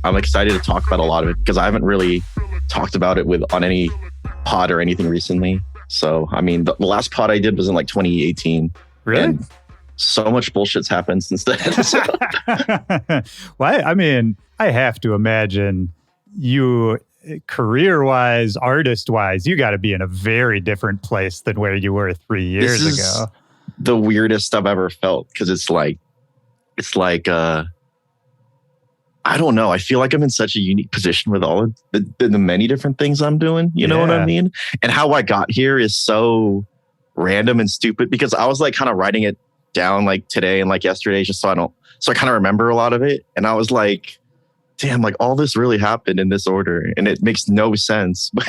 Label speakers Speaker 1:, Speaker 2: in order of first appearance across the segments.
Speaker 1: I'm excited to talk about a lot of it because I haven't really talked about it on any pod or anything recently. So, I mean, the last pod I did was in like 2018.
Speaker 2: Really?
Speaker 1: And so much bullshit's happened since then. So.
Speaker 2: Well, I mean, I have to imagine you, career-wise, artist-wise, you got to be in a very different place than where you were 3 years ago.
Speaker 1: The weirdest I've ever felt because it's like, I don't know. I feel like I'm in such a unique position with all of the many different things I'm doing. You know what I mean? And how I got here is so random and stupid because I was like kind of writing it down like today and like yesterday just so I kind of remember a lot of it. And I was like, damn, like all this really happened in this order and it makes no sense.
Speaker 2: Well,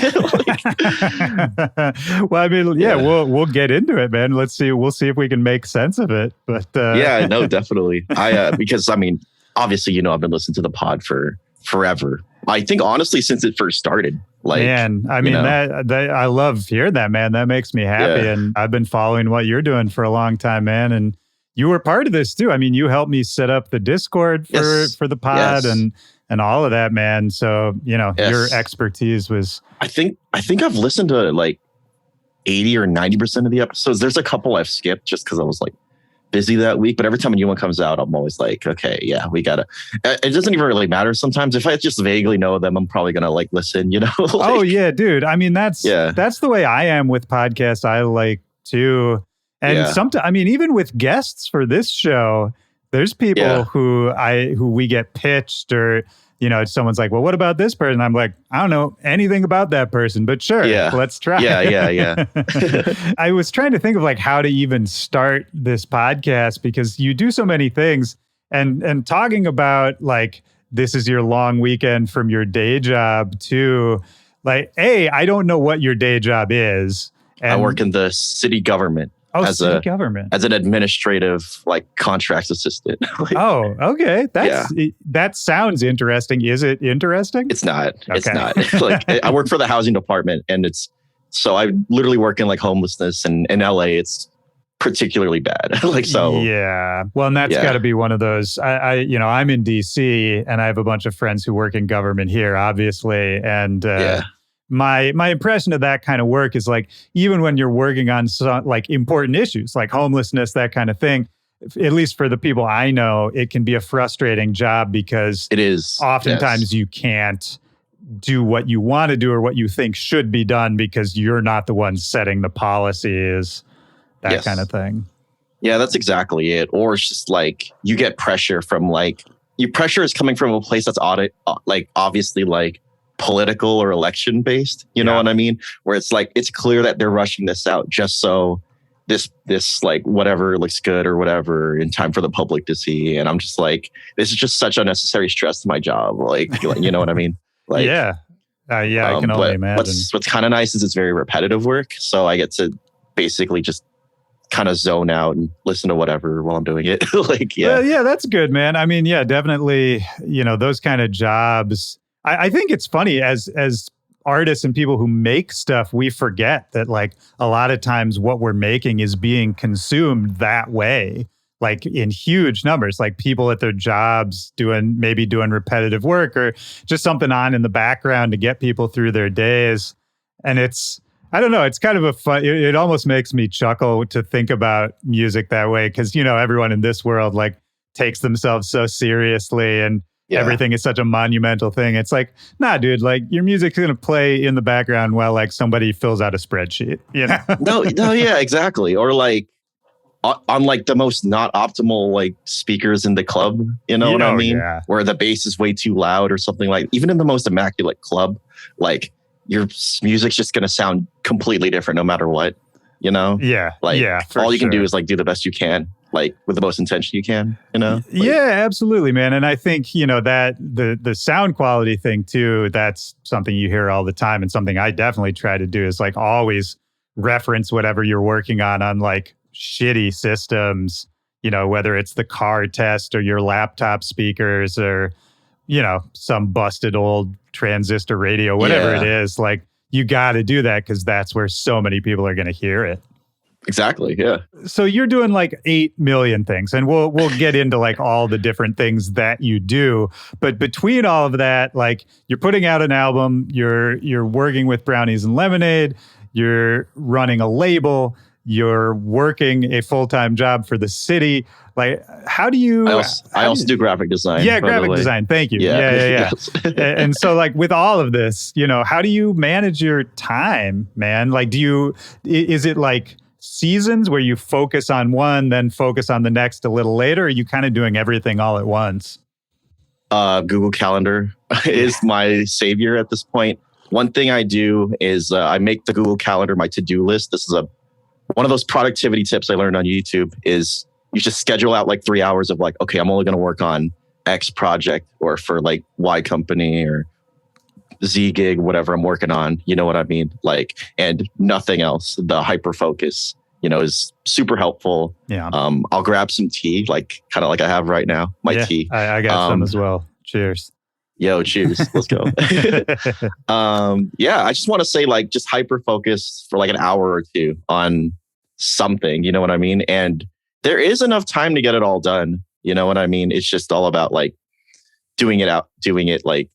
Speaker 2: I mean, we'll get into it, man. We'll see if we can make sense of it. But
Speaker 1: yeah, no, definitely. Because I mean, obviously, I've been listening to the pod for forever. I think honestly, since it first started. Like, man, I mean, that
Speaker 2: I love hearing that, man. That makes me happy. Yeah. And I've been following what you're doing for a long time, man. And you were part of this too. I mean, you helped me set up the Discord for the pod and all of that, man. So, your expertise was... I think
Speaker 1: I've listened to like 80 or 90% of the episodes. There's a couple I've skipped just because I was like busy that week. But every time a new one comes out, I'm always like, okay, yeah, we gotta... It doesn't even really matter sometimes. If I just vaguely know them, I'm probably gonna like listen, like,
Speaker 2: oh, yeah, dude. I mean, that's the way I am with podcasts. I like to... And sometimes, I mean, even with guests for this show, there's people who we get pitched or, someone's like, well, what about this person? I'm like, I don't know anything about that person, but sure, let's try.
Speaker 1: Yeah.
Speaker 2: I was trying to think of like how to even start this podcast because you do so many things and talking about like, this is your long weekend from your day job to like, I don't know what your day job is. And
Speaker 1: I work in the city government.
Speaker 2: Oh, city government.
Speaker 1: As an administrative, like, contracts assistant.
Speaker 2: Like, oh, okay. That sounds interesting. Is it interesting?
Speaker 1: It's not. Okay. It's not. Like, I work for the housing department, and so I literally work in, like, homelessness, and in LA, it's particularly bad. Like, so.
Speaker 2: Yeah. Well, and that's got to be one of those. I'm in DC, and I have a bunch of friends who work in government here, obviously, and My impression of that kind of work is like, even when you're working on some, like important issues like homelessness, that kind of thing, at least for the people I know, it can be a frustrating job because
Speaker 1: it is
Speaker 2: oftentimes you can't do what you want to do or what you think should be done because you're not the one setting the policies, that kind of thing.
Speaker 1: Yeah, that's exactly it. Or it's just like you get pressure from like, your pressure is coming from a place that's obviously like political or election based, you know what I mean? Where it's like, it's clear that they're rushing this out just so this like whatever looks good or whatever in time for the public to see. And I'm just like, this is just such unnecessary stress to my job. Like you know what I mean? Like,
Speaker 2: I can only imagine.
Speaker 1: What's kind of nice is it's very repetitive work. So I get to basically just kind of zone out and listen to whatever while I'm doing it. Like,
Speaker 2: Well, that's good, man. I mean, definitely, those kind of jobs. I think it's funny as artists and people who make stuff, we forget that like a lot of times what we're making is being consumed that way, like in huge numbers, like people at their jobs doing repetitive work or just something on in the background to get people through their days. And I don't know, it's kind of a fun, it almost makes me chuckle to think about music that way. Cause everyone in this world like takes themselves so seriously and everything is such a monumental thing. It's like, nah, dude, like your music's going to play in the background while like somebody fills out a spreadsheet,
Speaker 1: No, yeah, exactly. Or like on like the most not optimal like speakers in the club, what I mean? Yeah. Where the bass is way too loud or something like, even in the most immaculate club, like your music's just going to sound completely different no matter what,
Speaker 2: Yeah.
Speaker 1: Like all you can do is like do the best you can. Like with the most intention you can, Like,
Speaker 2: yeah, absolutely, man. And I think, that the sound quality thing too, that's something you hear all the time. And something I definitely try to do is like always reference whatever you're working on like shitty systems, whether it's the car test or your laptop speakers or, some busted old transistor radio, whatever it is. Like you got to do that because that's where so many people are going to hear it.
Speaker 1: Exactly. Yeah.
Speaker 2: So you're doing like 8 million things, and we'll get into like all the different things that you do. But between all of that, like you're putting out an album, you're working with Brownies and Lemonade, you're running a label, you're working a full-time job for the city. Like, how do you?
Speaker 1: I also do graphic design.
Speaker 2: Yeah, graphic design. Thank you. Yeah.
Speaker 1: Yes.
Speaker 2: And so, like, with all of this, how do you manage your time, man? Like, is it like seasons where you focus on one, then focus on the next a little later? Or are you kind of doing everything all at once?
Speaker 1: Google Calendar is my savior at this point. One thing I do is I make the Google Calendar my to-do list. This is one of those productivity tips I learned on YouTube is you just schedule out like 3 hours of like, okay, I'm only going to work on X project or for like Y company or Z gig, whatever I'm working on. You know what I mean? Like, and nothing else. The hyper focus, is super helpful.
Speaker 2: Yeah.
Speaker 1: I'll grab some tea, like kind of like I have right now, tea.
Speaker 2: I got some as well. Cheers.
Speaker 1: Yo, cheers. Let's go. I just want to say like just hyper focus for like an hour or two on something, you know what I mean? And there is enough time to get it all done. You know what I mean? It's just all about like doing it like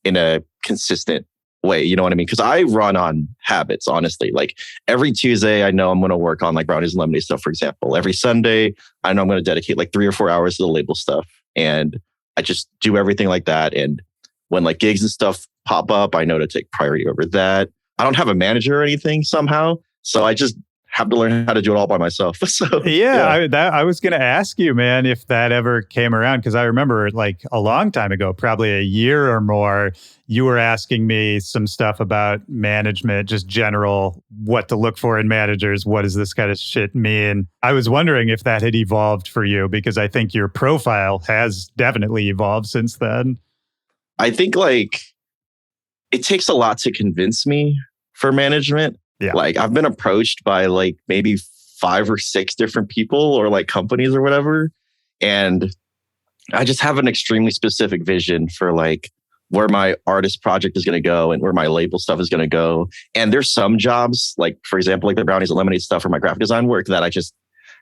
Speaker 1: in a consistent way. You know what I mean? Because I run on habits, honestly. Like every Tuesday, I know I'm going to work on like Brownies and Lemonade stuff, for example. Every Sunday, I know I'm going to dedicate like 3 or 4 hours to the label stuff. And I just do everything like that. And when like gigs and stuff pop up, I know to take priority over that. I don't have a manager or anything somehow. So I just have to learn how to do it all by myself. So
Speaker 2: I was going to ask you, man, if that ever came around, because I remember like a long time ago, probably a year or more, you were asking me some stuff about management, just general, what to look for in managers. What does this kind of shit mean? I was wondering if that had evolved for you, because I think your profile has definitely evolved since then.
Speaker 1: I think like it takes a lot to convince me for management.
Speaker 2: Yeah.
Speaker 1: Like I've been approached by like maybe 5 or 6 different people or like companies or whatever. And I just have an extremely specific vision for like where my artist project is going to go and where my label stuff is going to go. And there's some jobs, like for example, like the Brownies and Lemonade stuff or my graphic design work that I just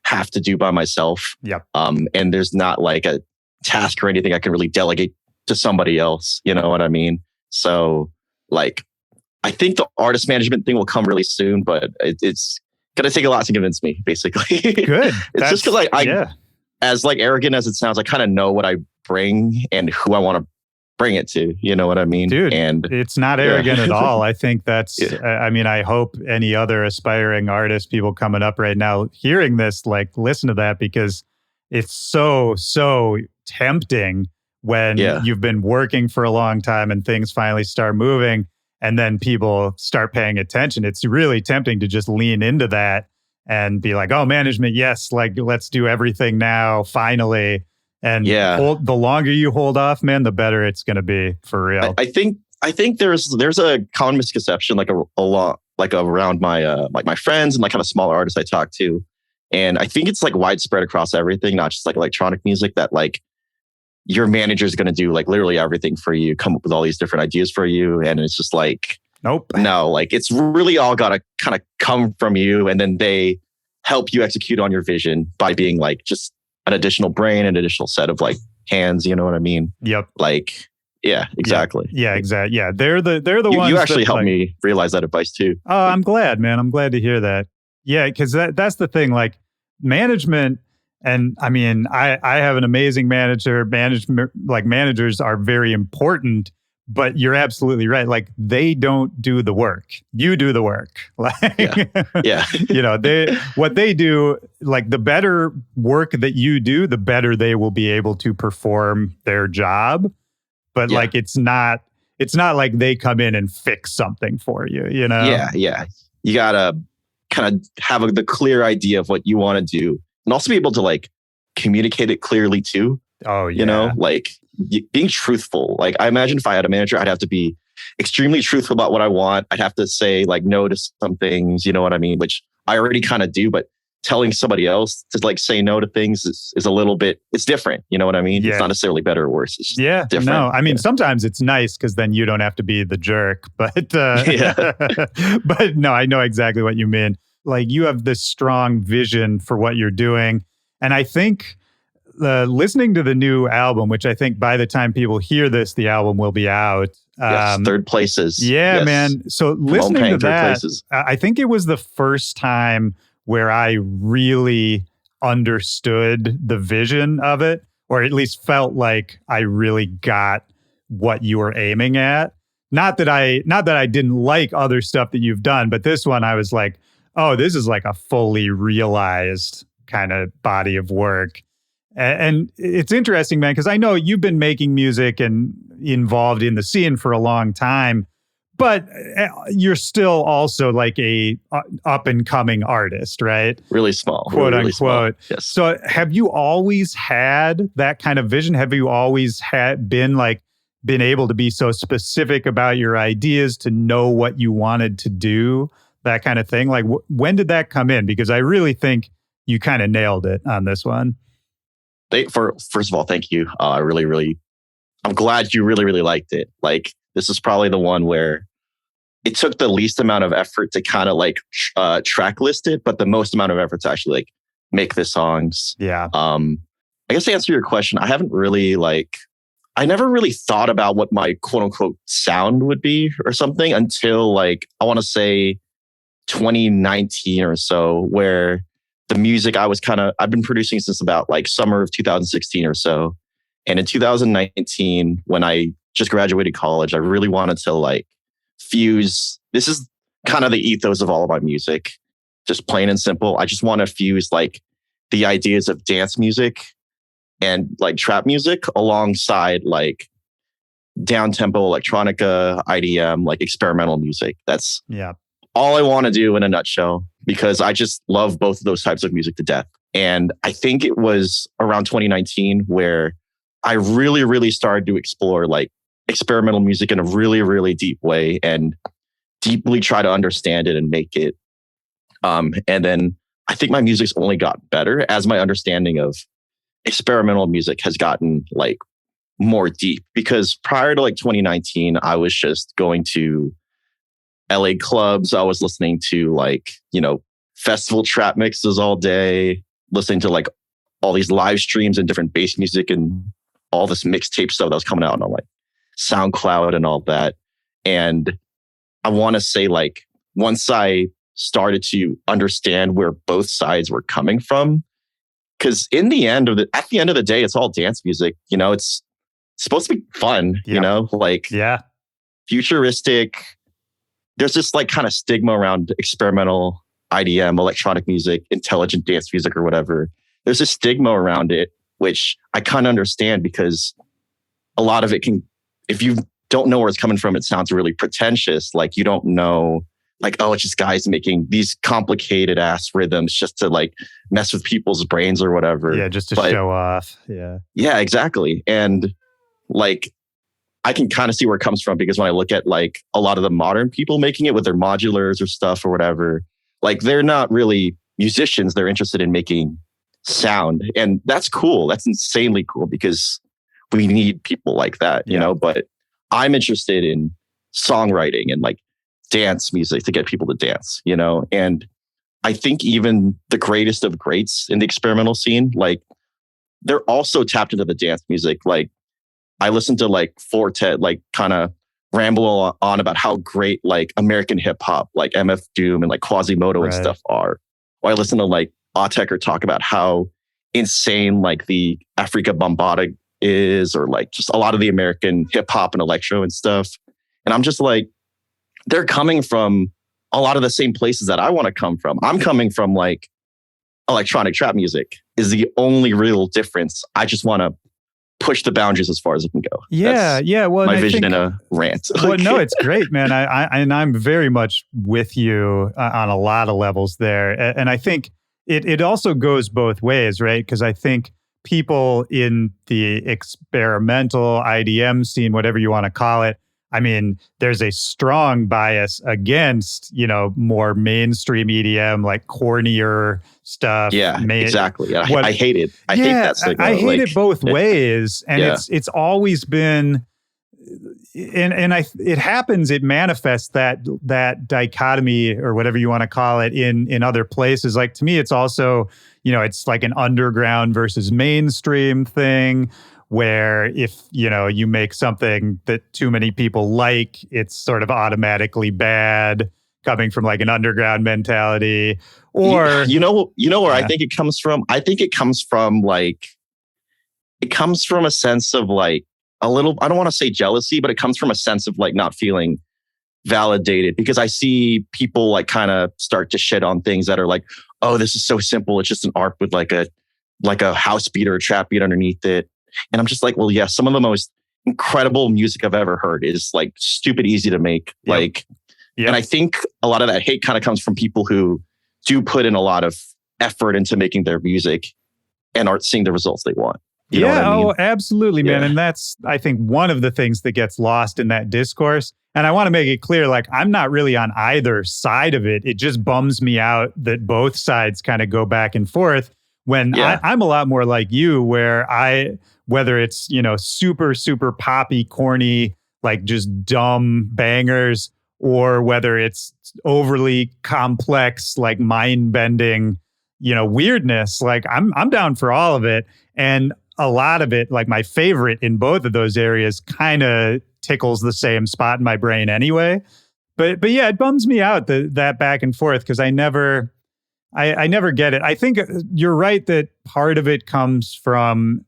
Speaker 1: have to do by myself.
Speaker 2: Yep.
Speaker 1: And there's not like a task or anything I can really delegate to somebody else. You know what I mean? So like, I think the artist management thing will come really soon, but it's going to take a lot to convince me, basically.
Speaker 2: Good.
Speaker 1: It's just because as like arrogant as it sounds, I kind of know what I bring and who I want to bring it to. You know what I mean?
Speaker 2: Dude,
Speaker 1: and
Speaker 2: it's not arrogant at all. I think that's, I mean, I hope any other aspiring artists, people coming up right now, hearing this, like listen to that, because it's so tempting when you've been working for a long time and things finally start moving. And then people start paying attention. It's really tempting to just lean into that and be like, oh, management, yes, like let's do everything now, finally. And the longer you hold off, man, the better it's going to be, for real.
Speaker 1: I think there's a common misconception like a lot like around my like my friends and like kind of smaller artists I talk to. And I think it's like widespread across everything, not just like electronic music, that like your manager is going to do like literally everything for you, come up with all these different ideas for you. And it's just like,
Speaker 2: nope.
Speaker 1: No, like it's really all got to kind of come from you. And then they help you execute on your vision by being like just an additional brain, an additional set of like hands. You know what I mean?
Speaker 2: Yep.
Speaker 1: Like, yeah, exactly.
Speaker 2: Yeah, exactly. Yeah. They're the ones
Speaker 1: you actually
Speaker 2: that,
Speaker 1: helped
Speaker 2: like,
Speaker 1: me realize that advice too.
Speaker 2: Oh, I'm glad, man. I'm glad to hear that. Yeah. Cause that's the thing, like management. And I mean, I have an amazing manager. Managers are very important, but you're absolutely right. Like they don't do the work. You do the work. Like, what they do, like the better work that you do, the better they will be able to perform their job. But like, it's not like they come in and fix something for you, you know?
Speaker 1: Yeah. You gotta kind of have the clear idea of what you want to do. And also be able to like communicate it clearly too.
Speaker 2: Oh, yeah.
Speaker 1: You know, like being truthful. Like I imagine if I had a manager, I'd have to be extremely truthful about what I want. I'd have to say like no to some things, you know what I mean? Which I already kind of do, but telling somebody else to like say no to things is a little bit, it's different. You know what I mean? Yeah. It's not necessarily better or worse. It's just different.
Speaker 2: No, I mean, sometimes it's nice because then you don't have to be the jerk, but, but no, I know exactly what you mean. like you have this strong vision for what you're doing. And I think listening to the new album, which I think by the time people hear this, the album will be out.
Speaker 1: Yes, third places.
Speaker 2: Yeah,
Speaker 1: yes.
Speaker 2: man. So listening to that, I think it was the first time where I really understood the vision of it, or at least felt like I really got what you were aiming at. Not that I didn't like other stuff that you've done, but this one I was like, oh, this is like a fully realized kind of body of work. And it's interesting, man, because I know you've been making music and involved in the scene for a long time, but you're still also like a up and coming artist, right?
Speaker 1: Really small,
Speaker 2: quote
Speaker 1: really
Speaker 2: unquote.
Speaker 1: Small. Yes.
Speaker 2: So have you always had that kind of vision? Have you always been able to be so specific about your ideas, to know what you wanted to do, that kind of thing? Like when did that come in? Because I really think you kind of nailed it on this one.
Speaker 1: First of all, thank you. I'm glad you really, really liked it. Like, this is probably the one where it took the least amount of effort to kind of like track list it, but the most amount of effort to actually like make the songs.
Speaker 2: Yeah.
Speaker 1: I guess to answer your question, I never really thought about what my quote unquote sound would be or something until like, I want to say 2019 or so, where the music I've been producing since about like summer of 2016 or so. And in 2019, when I just graduated college, I really wanted to like fuse. This is kind of the ethos of all of my music, just plain and simple. I just want to fuse like the ideas of dance music and like trap music alongside like down tempo electronica, IDM, like experimental music. That's all I want to do in a nutshell, because I just love both of those types of music to death. And I think it was around 2019 where I really, really started to explore like experimental music in a really, really deep way and deeply try to understand it and make it. And then I think my music's only got better as my understanding of experimental music has gotten like more deep, because prior to like 2019, I was just going to LA clubs. I was listening to like, festival trap mixes all day, listening to like all these live streams and different bass music and all this mixtape stuff that was coming out on like SoundCloud and all that. And I want to say like, once I started to understand where both sides were coming from, because at the end of the day, it's all dance music. It's supposed to be fun, futuristic. There's this like kind of stigma around experimental IDM, electronic music, intelligent dance music or whatever. There's a stigma around it, which I kind of understand, because a lot of it if you don't know where it's coming from, it sounds really pretentious. Like you don't know, like, oh, it's just guys making these complicated ass rhythms just to like mess with people's brains or whatever.
Speaker 2: Yeah, just to show off.
Speaker 1: Yeah, exactly. And like, I can kind of see where it comes from, because when I look at like a lot of the modern people making it with their modulars or stuff or whatever, like they're not really musicians. They're interested in making sound. And that's cool. That's insanely cool, because we need people like that, you know, but I'm interested in songwriting and like dance music to get people to dance, and I think even the greatest of greats in the experimental scene, like they're also tapped into the dance music. Like I listen to like Four Tet, like kind of ramble on about how great like American hip hop, like MF Doom and like Quasimodo and stuff are. Or I listen to like Autechre talk about how insane like the Africa Bambaataa is, or like just a lot of the American hip hop and electro and stuff. And I'm just like, they're coming from a lot of the same places that I want to come from. I'm coming from like electronic trap music is the only real difference. I just want to push the boundaries as far as it can go.
Speaker 2: Yeah. Well,
Speaker 1: my vision in a rant.
Speaker 2: Well, no, it's great, man. I'm very much with you on a lot of levels there. And I think it also goes both ways, right? Because I think people in the experimental IDM scene, whatever you want to call it, I mean, there's a strong bias against, more mainstream EDM, like cornier stuff.
Speaker 1: Yeah, exactly. I hate it. I hate that stigma.
Speaker 2: I hate it both ways. And it's always been it happens, it manifests that dichotomy or whatever you want to call it in other places. Like to me, it's also, it's like an underground versus mainstream thing where if, you make something that too many people like, it's sort of automatically bad coming from like an underground mentality. Or
Speaker 1: where I think it comes from? I think it comes from a sense of like a little, I don't want to say jealousy, but it comes from a sense of like not feeling validated, because I see people like kind of start to shit on things that are like, oh, this is so simple. It's just an ARP with like a house beat or a trap beat underneath it. And I'm just like, well, yeah, some of the most incredible music I've ever heard is like stupid easy to make. Yep. And I think a lot of that hate kind of comes from people who do put in a lot of effort into making their music and aren't seeing the results they want. You know what I mean?
Speaker 2: Oh, absolutely, man. And that's, I think, one of the things that gets lost in that discourse. And I want to make it clear, like, I'm not really on either side of it. It just bums me out that both sides kind of go back and forth when I'm a lot more like you, where whether it's, super, super poppy, corny, like just dumb bangers, or whether it's overly complex, like mind-bending, weirdness, like I'm down for all of it. And a lot of it, like my favorite in both of those areas, kind of tickles the same spot in my brain anyway. But yeah, it bums me out that back and forth, because I never get it. I think you're right that part of it comes from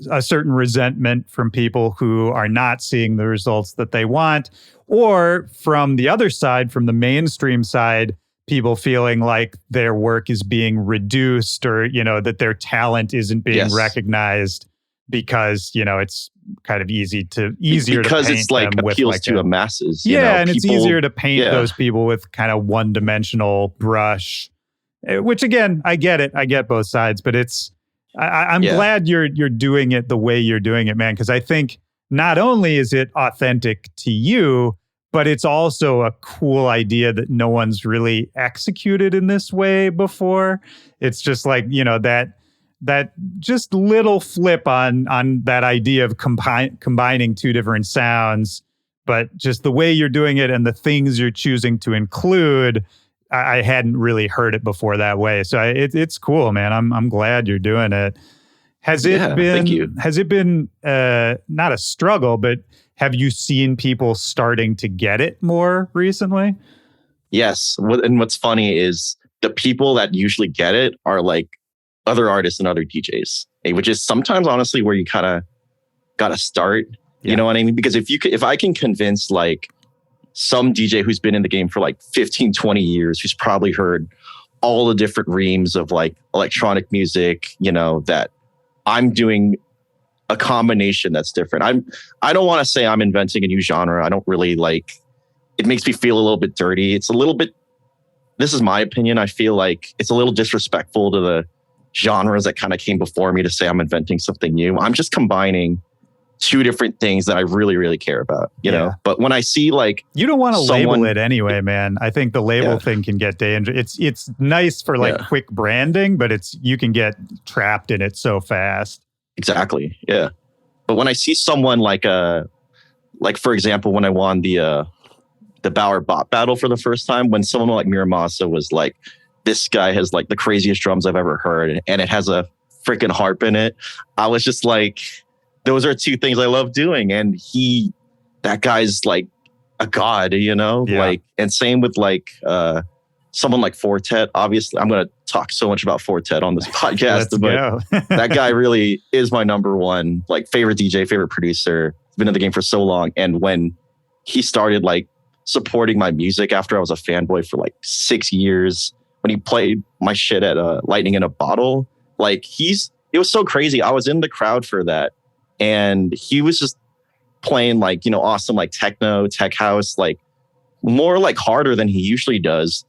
Speaker 2: a certain resentment from people who are not seeing the results that they want, or from the other side, from the mainstream side, people feeling like their work is being reduced, or, that their talent isn't being recognized because, it's kind of easier to
Speaker 1: because
Speaker 2: paint
Speaker 1: it's like
Speaker 2: them
Speaker 1: appeals
Speaker 2: with
Speaker 1: to a masses.
Speaker 2: And it's easier to paint those people with kind of one-dimensional brush, which again, I get it. I get both sides, but I'm glad you're doing it the way you're doing it, man, because I think not only is it authentic to you, but it's also a cool idea that no one's really executed in this way before. It's just like, that just little flip on that idea of combining two different sounds, but just the way you're doing it and the things you're choosing to include, I hadn't really heard it before that way. So it's cool, man. I'm glad you're doing it. Has it been not a struggle, but have you seen people starting to get it more recently?
Speaker 1: Yes. And what's funny is the people that usually get it are like other artists and other DJs, which is sometimes honestly where you kind of got to start. You know what I mean? Because if I can convince like some DJ who's been in the game for like 15, 20 years, who's probably heard all the different reams of like electronic music, that I'm doing a combination that's different. I don't want to say I'm inventing a new genre. I don't really like, it makes me feel a little bit dirty. It's a little bit, this is my opinion. I feel like it's a little disrespectful to the genres that kind of came before me to say I'm inventing something new. I'm just combining two different things that I really, really care about, you know? But when I see like,
Speaker 2: you don't want to label it anyway, man. I think the label thing can get dangerous. It's nice for like quick branding, but you can get trapped in it so fast.
Speaker 1: Exactly. Yeah. But when I see someone like for example, when I won the Bauer Bot Battle for the first time, when someone like Mura Masa was like, this guy has like the craziest drums I've ever heard, and it has a freaking harp in it. I was just like, those are two things I love doing. And that guy's like a god, like, and same with like someone like Four Tet. Obviously, I'm going to talk so much about Four Tet on this podcast, but that guy really is my number one, like favorite DJ, favorite producer. He's been in the game for so long. And when he started like supporting my music after I was a fanboy for like 6 years, when he played my shit at Lightning in a Bottle, like it was so crazy. I was in the crowd for that. And he was just playing like, awesome, like techno, tech house, like more like harder than he usually does.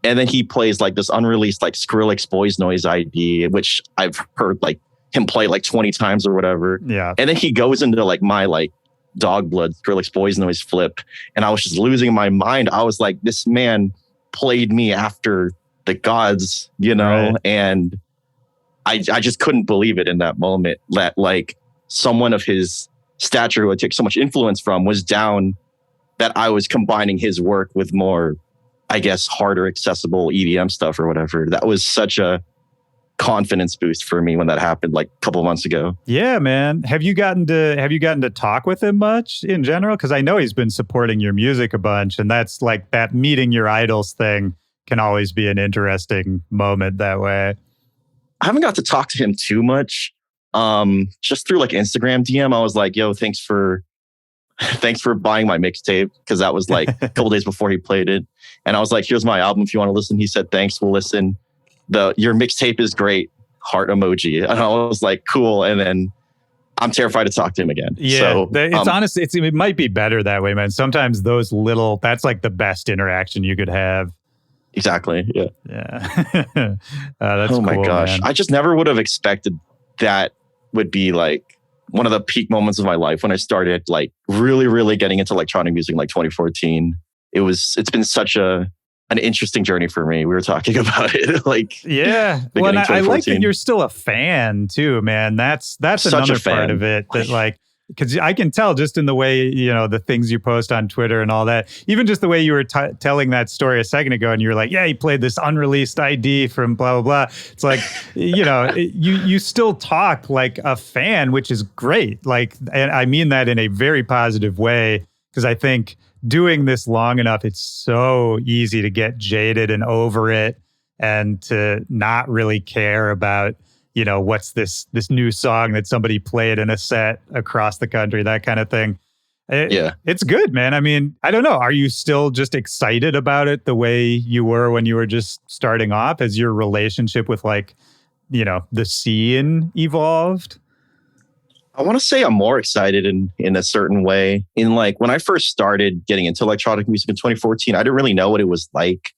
Speaker 1: And then he plays like this unreleased, like Skrillex Boys Noise ID, which I've heard like him play like 20 times or whatever.
Speaker 2: Yeah.
Speaker 1: And then he goes into like my like Dog Blood Skrillex Boys Noise flip. And I was just losing my mind. I was like, this man played me after the gods,
Speaker 2: Right.
Speaker 1: And I just couldn't believe it in that moment that like someone of his stature, who I took so much influence from, was down that I was combining his work with more, I guess, harder accessible EDM stuff or whatever. That was such a confidence boost for me when that happened like a couple of months ago.
Speaker 2: Yeah, man. Have you gotten to talk with him much in general? Because I know he's been supporting your music a bunch, and that's like that meeting your idols thing can always be an interesting moment that way.
Speaker 1: I haven't got to talk to him too much. Just through like Instagram DM, I was like, "Yo, thanks for buying my mixtape," because that was like a couple days before he played it. And I was like, "Here's my album if you want to listen." He said, "Thanks, we'll listen. Your mixtape is great." Heart emoji. And I was like, "Cool." And then I'm terrified to talk to him again.
Speaker 2: Yeah,
Speaker 1: so,
Speaker 2: it's honestly, it might be better that way, man. Sometimes that's like the best interaction you could have.
Speaker 1: Exactly. Yeah.
Speaker 2: Yeah. That's
Speaker 1: oh my
Speaker 2: cool,
Speaker 1: gosh.
Speaker 2: man.
Speaker 1: I just never would have expected that would be like one of the peak moments of my life when I started like really, really getting into electronic music in like 2014. It's been such an interesting journey for me. We were talking about it. Like,
Speaker 2: yeah. Well, I like that you're still a fan too, man. That's another part of it that like, because I can tell just in the way, the things you post on Twitter and all that, even just the way you were telling that story a second ago, and you were like, yeah, he played this unreleased ID from blah, blah, blah. It's like, you still talk like a fan, which is great. Like, and I mean that in a very positive way, because I think doing this long enough, it's so easy to get jaded and over it and to not really care about, what's this new song that somebody played in a set across the country, that kind of thing. It's good, man. I mean, I don't know. Are you still just excited about it the way you were when you were just starting off? Has your relationship with like, the scene evolved?
Speaker 1: I want to say I'm more excited in a certain way. In like when I first started getting into electronic music in 2014, I didn't really know what it was like.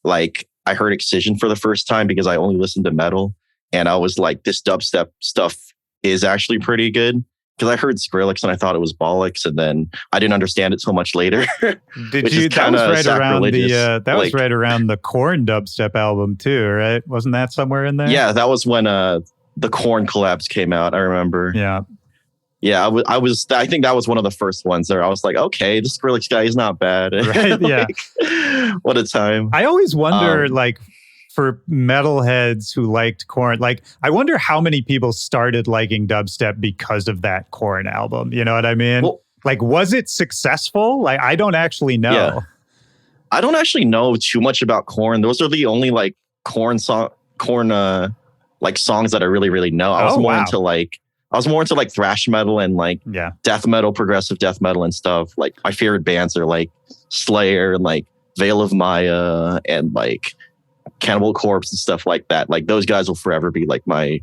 Speaker 1: Like I heard Excision for the first time because I only listened to metal. And I was like, this dubstep stuff is actually pretty good. Because I heard Skrillex and I thought it was bollocks. And then I didn't understand it so much later.
Speaker 2: Did you? That was right around the Korn dubstep album too, right? Wasn't that somewhere in there?
Speaker 1: Yeah, that was when the Korn collabs came out. I remember.
Speaker 2: Yeah.
Speaker 1: Yeah, I think that was one of the first ones there. I was like, okay, this Skrillex guy is not bad.
Speaker 2: Right, yeah.
Speaker 1: What a time.
Speaker 2: I always wonder, like, for metalheads who liked Korn, like, I wonder how many people started liking dubstep because of that Korn album. You know what I mean? Well, like, was it successful? Like, I don't actually know.
Speaker 1: Yeah. I don't actually know too much about Korn. Those are the only, like, Korn songs that I really, really know. I was more into like thrash metal and like death metal, progressive death metal and stuff. Like my favorite bands are like Slayer and like Veil of Maya and like Cannibal Corpse and stuff like that. Like those guys will forever be like my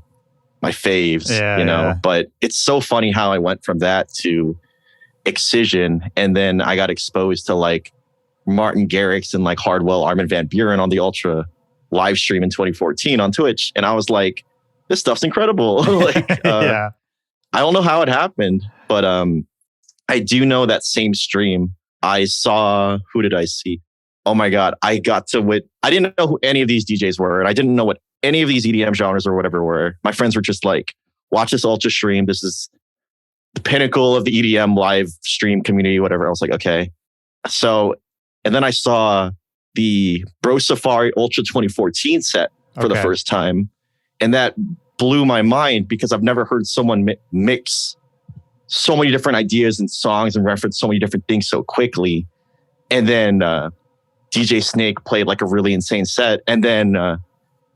Speaker 1: faves, you know. Yeah. But it's so funny how I went from that to Excision, and then I got exposed to like Martin Garrix and like Hardwell, Armin van Buuren on the Ultra live stream in 2014 on Twitch, and I was like, this stuff's incredible. Like, I don't know how it happened, but I do know that same stream I saw. Who did I see? Oh my God. I didn't know who any of these DJs were, and I didn't know what any of these EDM genres or whatever were. My friends were just like, watch this Ultra stream. This is the pinnacle of the EDM live stream community, whatever. I was like, okay. So, and then I saw the Bro Safari Ultra 2014 set for the first time. And that blew my mind because I've never heard someone mix so many different ideas and songs and reference so many different things so quickly. And then DJ Snake played like a really insane set. And then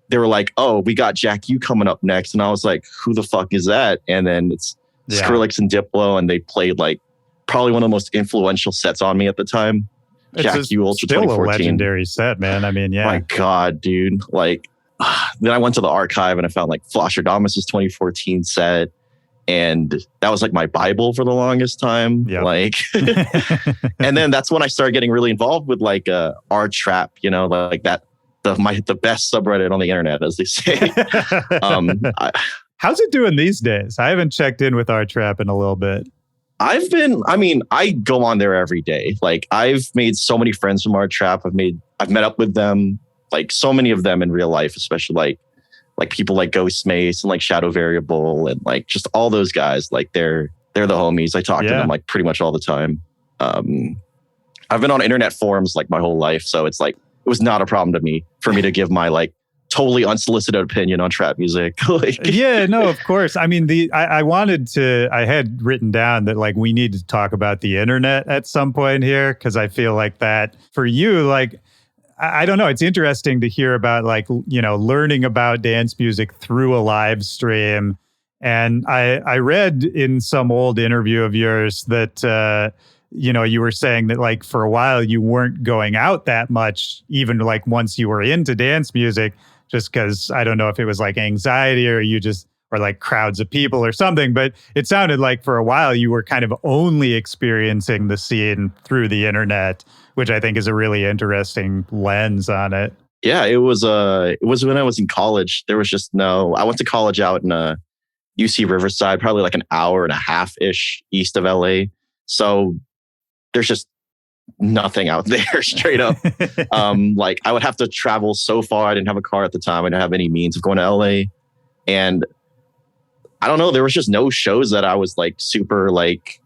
Speaker 1: they were like, oh, we got Jack U coming up next. And I was like, who the fuck is that? And then it's Skrillex and Diplo. And they played like probably one of the most influential sets on me at the time. Jack U Ultra 2014. Still a
Speaker 2: legendary set, man. I mean, yeah.
Speaker 1: My God, dude. Like, then I went to the archive and I found like Flosstradamus' 2014 set. And that was like my Bible for the longest time. Yep. Like, and then that's when I started getting really involved with like R Trap, you know, like that, the best subreddit on the internet, as they say.
Speaker 2: How's it doing these days? I haven't checked in with R Trap in a little bit.
Speaker 1: I go on there every day. Like I've made so many friends from R Trap. I've met up with them, like so many of them in real life, especially like people like Ghost Mace and like Shadow Variable and like just all those guys. Like they're They're the homies. I talk to them like pretty much all the time. I've been on internet forums like my whole life, so it's like it was not a problem for me to give my like totally unsolicited opinion on trap music. Like,
Speaker 2: yeah, no, of course. I mean, I had written down that like we need to talk about the internet at some point here, because I feel like that for you, like, I don't know. It's interesting to hear about like, you know, learning about dance music through a live stream. And I read in some old interview of yours that, you know, you were saying that like for a while you weren't going out that much, even like once you were into dance music, just because I don't know if it was like anxiety or or like crowds of people or something. But it sounded like for a while you were kind of only experiencing the scene through the internet, which I think is a really interesting lens on it.
Speaker 1: Yeah, it was when I was in college. There was just I went to college out in UC Riverside, probably like an hour and a half ish east of LA. So there's just nothing out there straight up. Like I would have to travel so far. I didn't have a car at the time. I didn't have any means of going to LA. And I don't know, there was just no shows that I was like super like,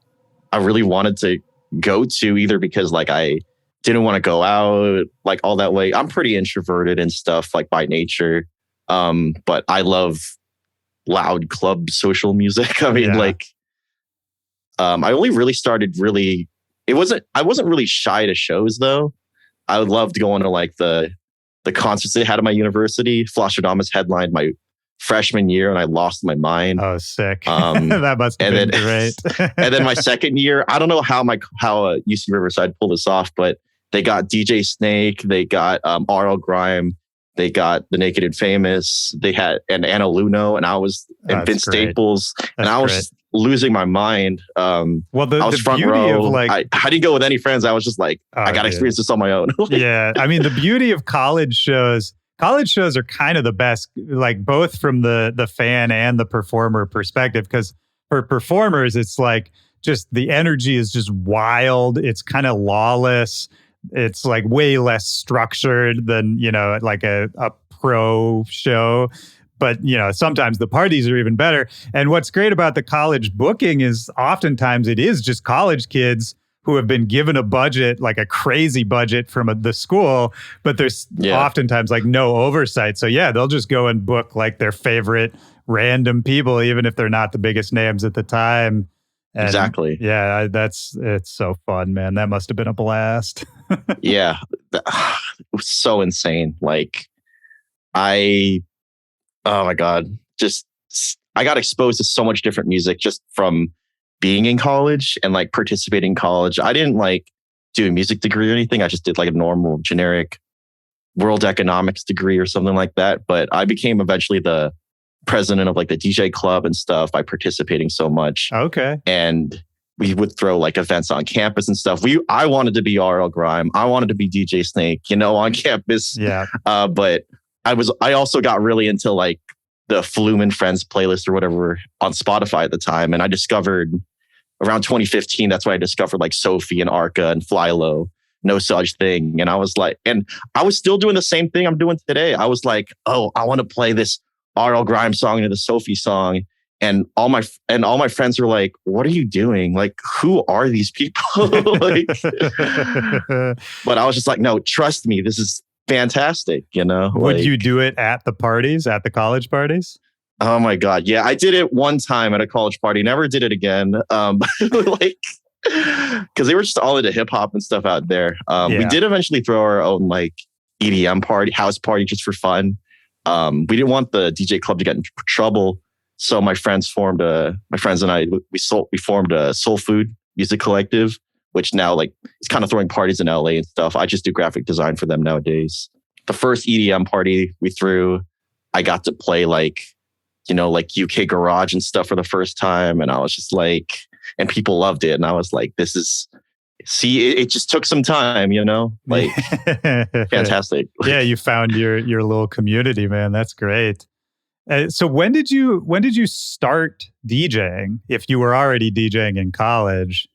Speaker 1: I really wanted to go to, either because like I didn't want to go out like all that way. I'm pretty introverted and stuff like by nature. But I love loud club social music. I mean, I only really started I wasn't really shy to shows though. I loved going to like the concerts they had at my university. Flostradamus headlined my freshman year and I lost my mind.
Speaker 2: Oh, sick. That must have been great.
Speaker 1: And then my second year, I don't know how UC Riverside pulled this off, but they got DJ Snake, they got RL Grime, they got The Naked and Famous, they had Anna Luno, and Vince Staples, and I was losing my mind. I was front row. I didn't go with any friends. I was just like, I got to experience this on my own.
Speaker 2: Yeah. I mean, the beauty of college shows are kind of the best, like both from the fan and the performer perspective, because for performers, it's like just the energy is just wild. It's kind of lawless. It's like way less structured than, you know, like a pro show. But, you know, sometimes the parties are even better. And what's great about the college booking is oftentimes it is just college kids who have been given a budget, like a crazy budget from the school, but there's oftentimes like no oversight. So yeah, they'll just go and book like their favorite random people, even if they're not the biggest names at the time. And
Speaker 1: exactly.
Speaker 2: Yeah, it's so fun, man. That must have been a blast.
Speaker 1: Yeah, it was so insane. Like oh my God, I got exposed to so much different music just from being in college and like participating in college. I didn't like do a music degree or anything. I just did like a normal generic world economics degree or something like that. But I became eventually the president of like the DJ club and stuff by participating so much.
Speaker 2: Okay.
Speaker 1: And we would throw like events on campus and stuff. I wanted to be RL Grime. I wanted to be DJ Snake, you know, on campus.
Speaker 2: Yeah.
Speaker 1: But I also got really into like the Flume and Friends playlist or whatever on Spotify at the time. And I discovered around 2015, that's when I discovered like Sophie and Arca and Fly Low, No Such Thing. And I was like, and I was still doing the same thing I'm doing today. I was like, oh, I want to play this RL Grime song into the Sophie song. And all my friends were like, what are you doing? Like, who are these people? Like, but I was just like, no, trust me, this is fantastic, you know?
Speaker 2: Would you do it at the parties, at the college parties?
Speaker 1: Oh my God. Yeah, I did it one time at a college party. Never did it again. Like, because they were just all into hip hop and stuff out there. We did eventually throw our own like EDM party, house party just for fun. We didn't want the DJ club to get in trouble. So my friends and I, we formed a soul food music collective, which now like is kind of throwing parties in LA and stuff. I just do graphic design for them nowadays. The first EDM party we threw, I got to play like, you know, like UK garage and stuff for the first time. And I was just like, and people loved it. And I was like, it just took some time, you know, like fantastic.
Speaker 2: Yeah. You found your little community, man. That's great. So when did you start DJing? If you were already DJing in college?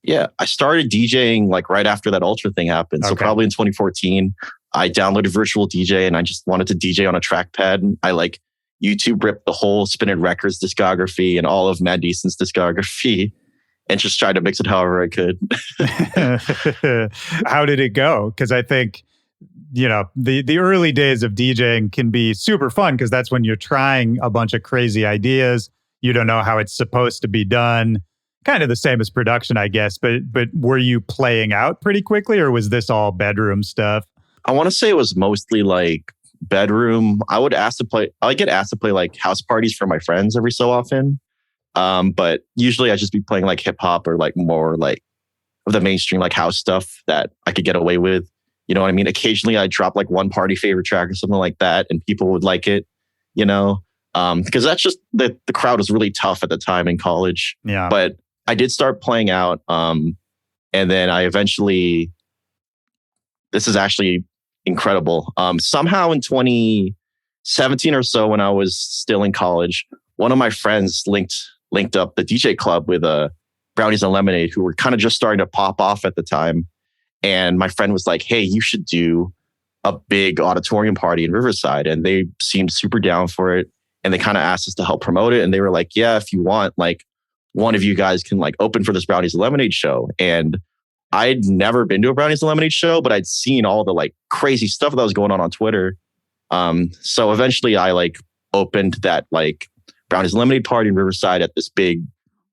Speaker 1: Yeah, I started DJing like right after that Ultra thing happened. So probably in 2014, I downloaded Virtual DJ and I just wanted to DJ on a trackpad. And I like YouTube ripped the whole Spinning Records discography and all of Mad Decent's discography and just tried to mix it however I could.
Speaker 2: How did it go? Because I think, the early days of DJing can be super fun because that's when you're trying a bunch of crazy ideas. You don't know how it's supposed to be done. Kind of the same as production, I guess. But were you playing out pretty quickly, or was this all bedroom stuff?
Speaker 1: I want to say it was mostly like bedroom. I get asked to play like house parties for my friends every so often. But usually I just be playing like hip hop or like more like of the mainstream like house stuff that I could get away with. You know what I mean? Occasionally I drop like one party favorite track or something like that and people would like it, because that's just the crowd was really tough at the time in college.
Speaker 2: Yeah.
Speaker 1: But I did start playing out. And then I eventually, this is actually incredible. Somehow in 2017 or so, when I was still in college, one of my friends linked up the DJ club with Brownies and Lemonade, who were kind of just starting to pop off at the time. And my friend was like, hey, you should do a big auditorium party in Riverside. And they seemed super down for it. And they kind of asked us to help promote it. And they were like, yeah, if you want, like one of you guys can like open for this Brownies and Lemonade show. And I'd never been to a Brownies and Lemonade show, but I'd seen all the like crazy stuff that was going on Twitter. So eventually I like opened that like Brownies and Lemonade party in Riverside at this big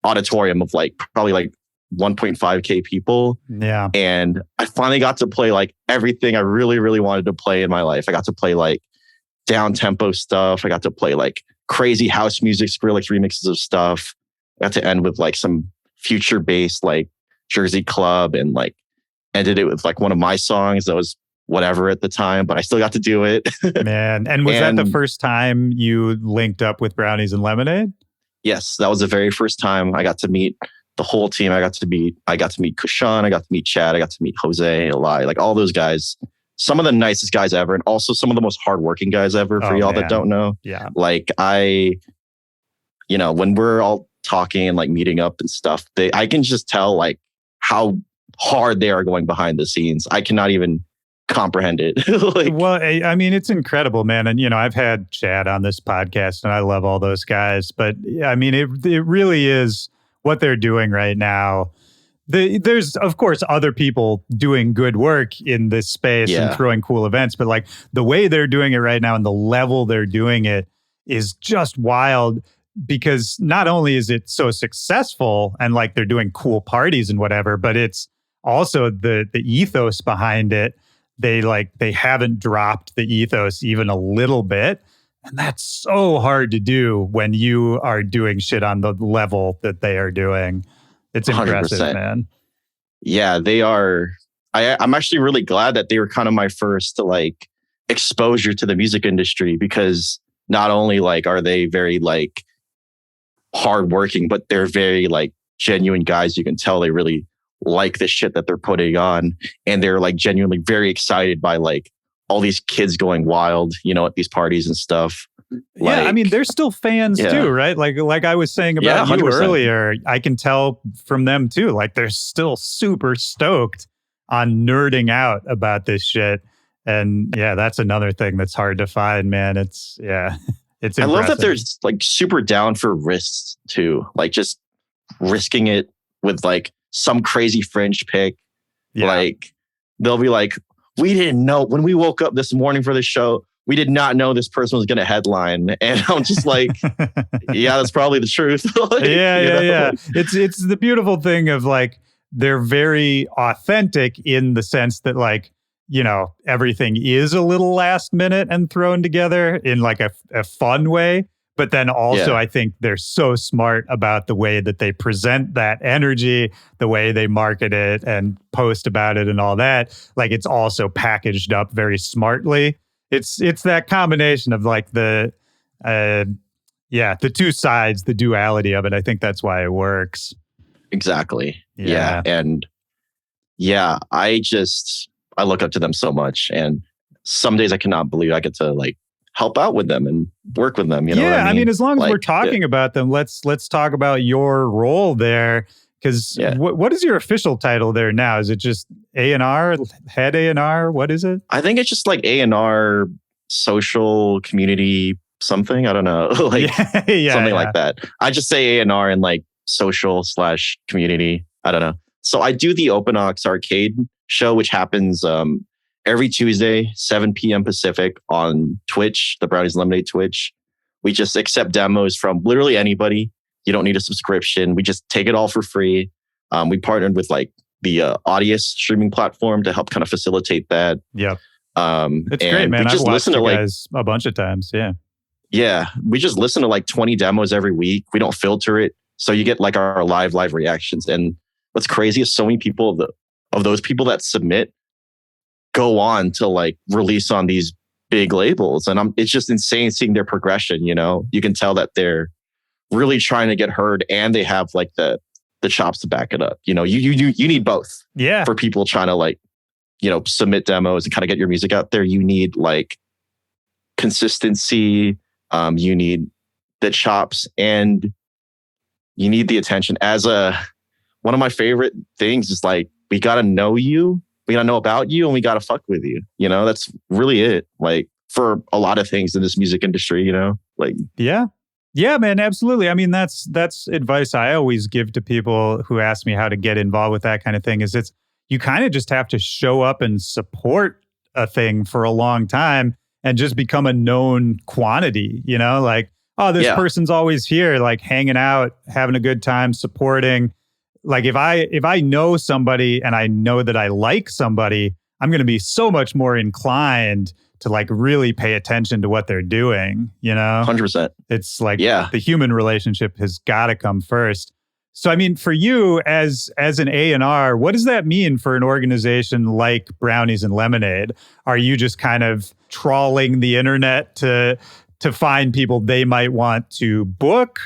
Speaker 1: auditorium of like probably like 1.5K people.
Speaker 2: Yeah.
Speaker 1: And I finally got to play like everything I really, really wanted to play in my life. I got to play like down tempo stuff. I got to play like crazy house music, Skrillex remixes of stuff. I got to end with like some future based like Jersey Club and like ended it with like one of my songs that was whatever at the time, but I still got to do it.
Speaker 2: Man. And was that the first time you linked up with Brownies and Lemonade?
Speaker 1: Yes, that was the very first time I got to meet the whole team. I got to meet Kushan, I got to meet Chad, I got to meet Jose, Eli, like all those guys. Some of the nicest guys ever, and also some of the most hardworking guys ever for y'all that don't know.
Speaker 2: Yeah.
Speaker 1: Like when we're all talking and like meeting up and stuff, I can just tell like how hard they are going behind the scenes. I cannot even comprehend it.
Speaker 2: Well, I mean, it's incredible, man. And, I've had Chad on this podcast and I love all those guys, but I mean, it really is what they're doing right now. There's, of course, other people doing good work in this space and throwing cool events, but like the way they're doing it right now and the level they're doing it is just wild, because not only is it so successful and like they're doing cool parties and whatever, but it's also the ethos behind it. They haven't dropped the ethos even a little bit. And that's so hard to do when you are doing shit on the level that they are doing. It's impressive,
Speaker 1: 100%.
Speaker 2: Man.
Speaker 1: Yeah, they are. I'm actually really glad that they were kind of my first like exposure to the music industry, because not only like are they very like hardworking, but they're very like genuine guys. You can tell they really like the shit that they're putting on, and they're like genuinely very excited by like all these kids going wild, at these parties and stuff.
Speaker 2: Yeah, I mean, they're still fans too, right? Like I was saying about you earlier, I can tell from them too. Like they're still super stoked on nerding out about this shit. And yeah, that's another thing that's hard to find, man. It's impressive.
Speaker 1: I love that they're like super down for risks too. Like just risking it with like some crazy fringe pick. Yeah. Like they'll be like, we didn't know when we woke up this morning for the show, we did not know this person was going to headline. And I'm just like, yeah, that's probably the truth. Like,
Speaker 2: yeah. It's the beautiful thing of like, they're very authentic in the sense that like, everything is a little last minute and thrown together in like a fun way. But then also, I think they're so smart about the way that they present that energy, the way they market it and post about it and all that. Like it's also packaged up very smartly. It's that combination of like the two sides, the duality of it. I think that's why it works.
Speaker 1: Exactly. Yeah. And I look up to them so much. And some days I cannot believe I get to like help out with them and work with them.
Speaker 2: I mean, as long as we're talking about them, let's talk about your role there. Because what is your official title there now? Is it just A&R, head A&R? What is it?
Speaker 1: I think it's just like A&R, social community something. I don't know, like something like that. I just say A&R and like social/community. I don't know. So I do the Open Ox Arcade show, which happens every Tuesday, 7 p.m. Pacific on Twitch, the Brownies Lemonade Twitch. We just accept demos from literally anybody. You don't need a subscription. We just take it all for free. We partnered with like the Audius streaming platform to help kind of facilitate that.
Speaker 2: Yep. It's great, man. I've watched you guys a bunch of times. Yeah.
Speaker 1: Yeah. We just listen to like 20 demos every week. We don't filter it. So you get like our live reactions. And what's crazy is so many people of those people that submit go on to like release on these big labels. And it's just insane seeing their progression. You know, you can tell that they're really trying to get heard and they have like the chops to back it up. You know, you need both.
Speaker 2: Yeah.
Speaker 1: For people trying to like, you know, submit demos and kind of get your music out there. You need like consistency. You need the chops and you need the attention. One of my favorite things is like, we got to know you. We got to know about you and we got to fuck with you. You know, that's really it. Like for a lot of things in this music industry, you know, like.
Speaker 2: Yeah, man, absolutely. I mean, that's advice I always give to people who ask me how to get involved with that kind of thing is you kind of just have to show up and support a thing for a long time and just become a known quantity, you know, like, oh, this person's always here, like hanging out, having a good time, supporting. Like if I know somebody and I know that I like somebody, I'm going to be so much more inclined to like really pay attention to what they're doing, you know?
Speaker 1: 100%.
Speaker 2: It's like the human relationship has got to come first. So, I mean, for you as an A&R, what does that mean for an organization like Brownies and Lemonade? Are you just kind of trawling the internet to find people they might want to book?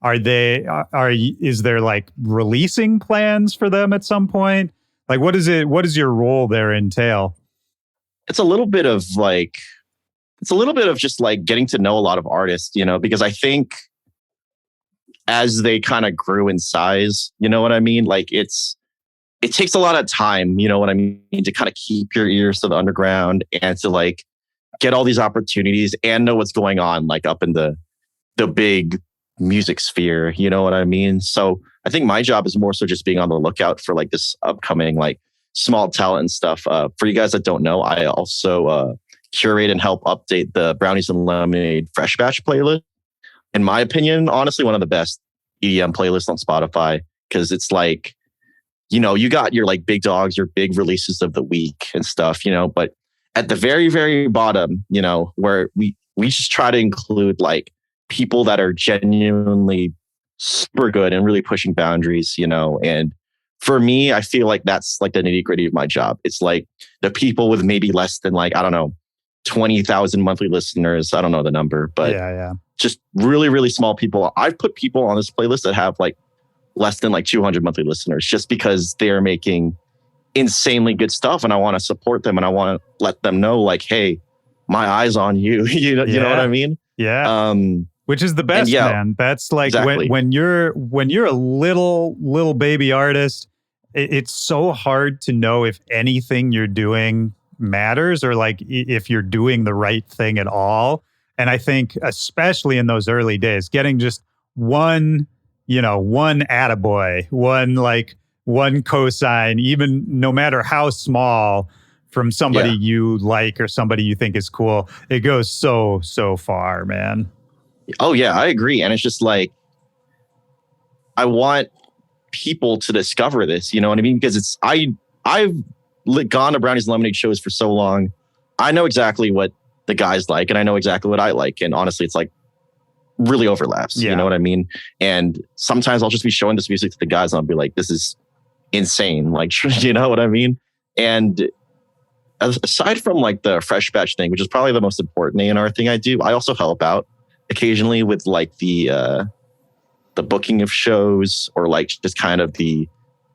Speaker 2: Is there like releasing plans for them at some point? Like, what does your role there entail?
Speaker 1: It's a little bit of just like getting to know a lot of artists, you know, because I think as they kind of grew in size, you know what I mean? Like it takes a lot of time, you know what I mean, to kind of keep your ears to the underground and to like get all these opportunities and know what's going on like up in the big music sphere, you know what I mean? So I think my job is more so just being on the lookout for like this upcoming like small talent and stuff. For you guys that don't know, I also curate and help update the Brownies and Lemonade Fresh Batch playlist. In my opinion, honestly, one of the best EDM playlists on Spotify because it's like, you know, you got your like big dogs, your big releases of the week and stuff, you know, but at the very, very bottom, you know, where we just try to include like people that are genuinely super good and really pushing boundaries, you know, and for me, I feel like that's like the nitty gritty of my job. It's like the people with maybe less than like, I don't know, 20,000 monthly listeners. I don't know the number, but just really, really small people. I've put people on this playlist that have like less than like 200 monthly listeners just because they're making insanely good stuff. And I want to support them and I want to let them know like, hey, my eyes on you. You know what I mean?
Speaker 2: Yeah. Which is the best, man. That's like
Speaker 1: exactly.
Speaker 2: when you're a little baby artist, it's so hard to know if anything you're doing matters or like if you're doing the right thing at all. And I think especially in those early days, getting just one attaboy, one cosign, even no matter how small, from somebody you like or somebody you think is cool, it goes so far, man.
Speaker 1: Oh yeah, I agree. And it's just like, I want people to discover this, you know what I mean? Because I've gone to Brownies Lemonade shows for so long. I know exactly what the guys like and I know exactly what I like. And honestly, it's like really overlaps, you know what I mean? And sometimes I'll just be showing this music to the guys and I'll be like, this is insane. Like, you know what I mean? And aside from like the Fresh Batch thing, which is probably the most important A&R thing I do, I also help out occasionally with like the booking of shows or like just kind of the,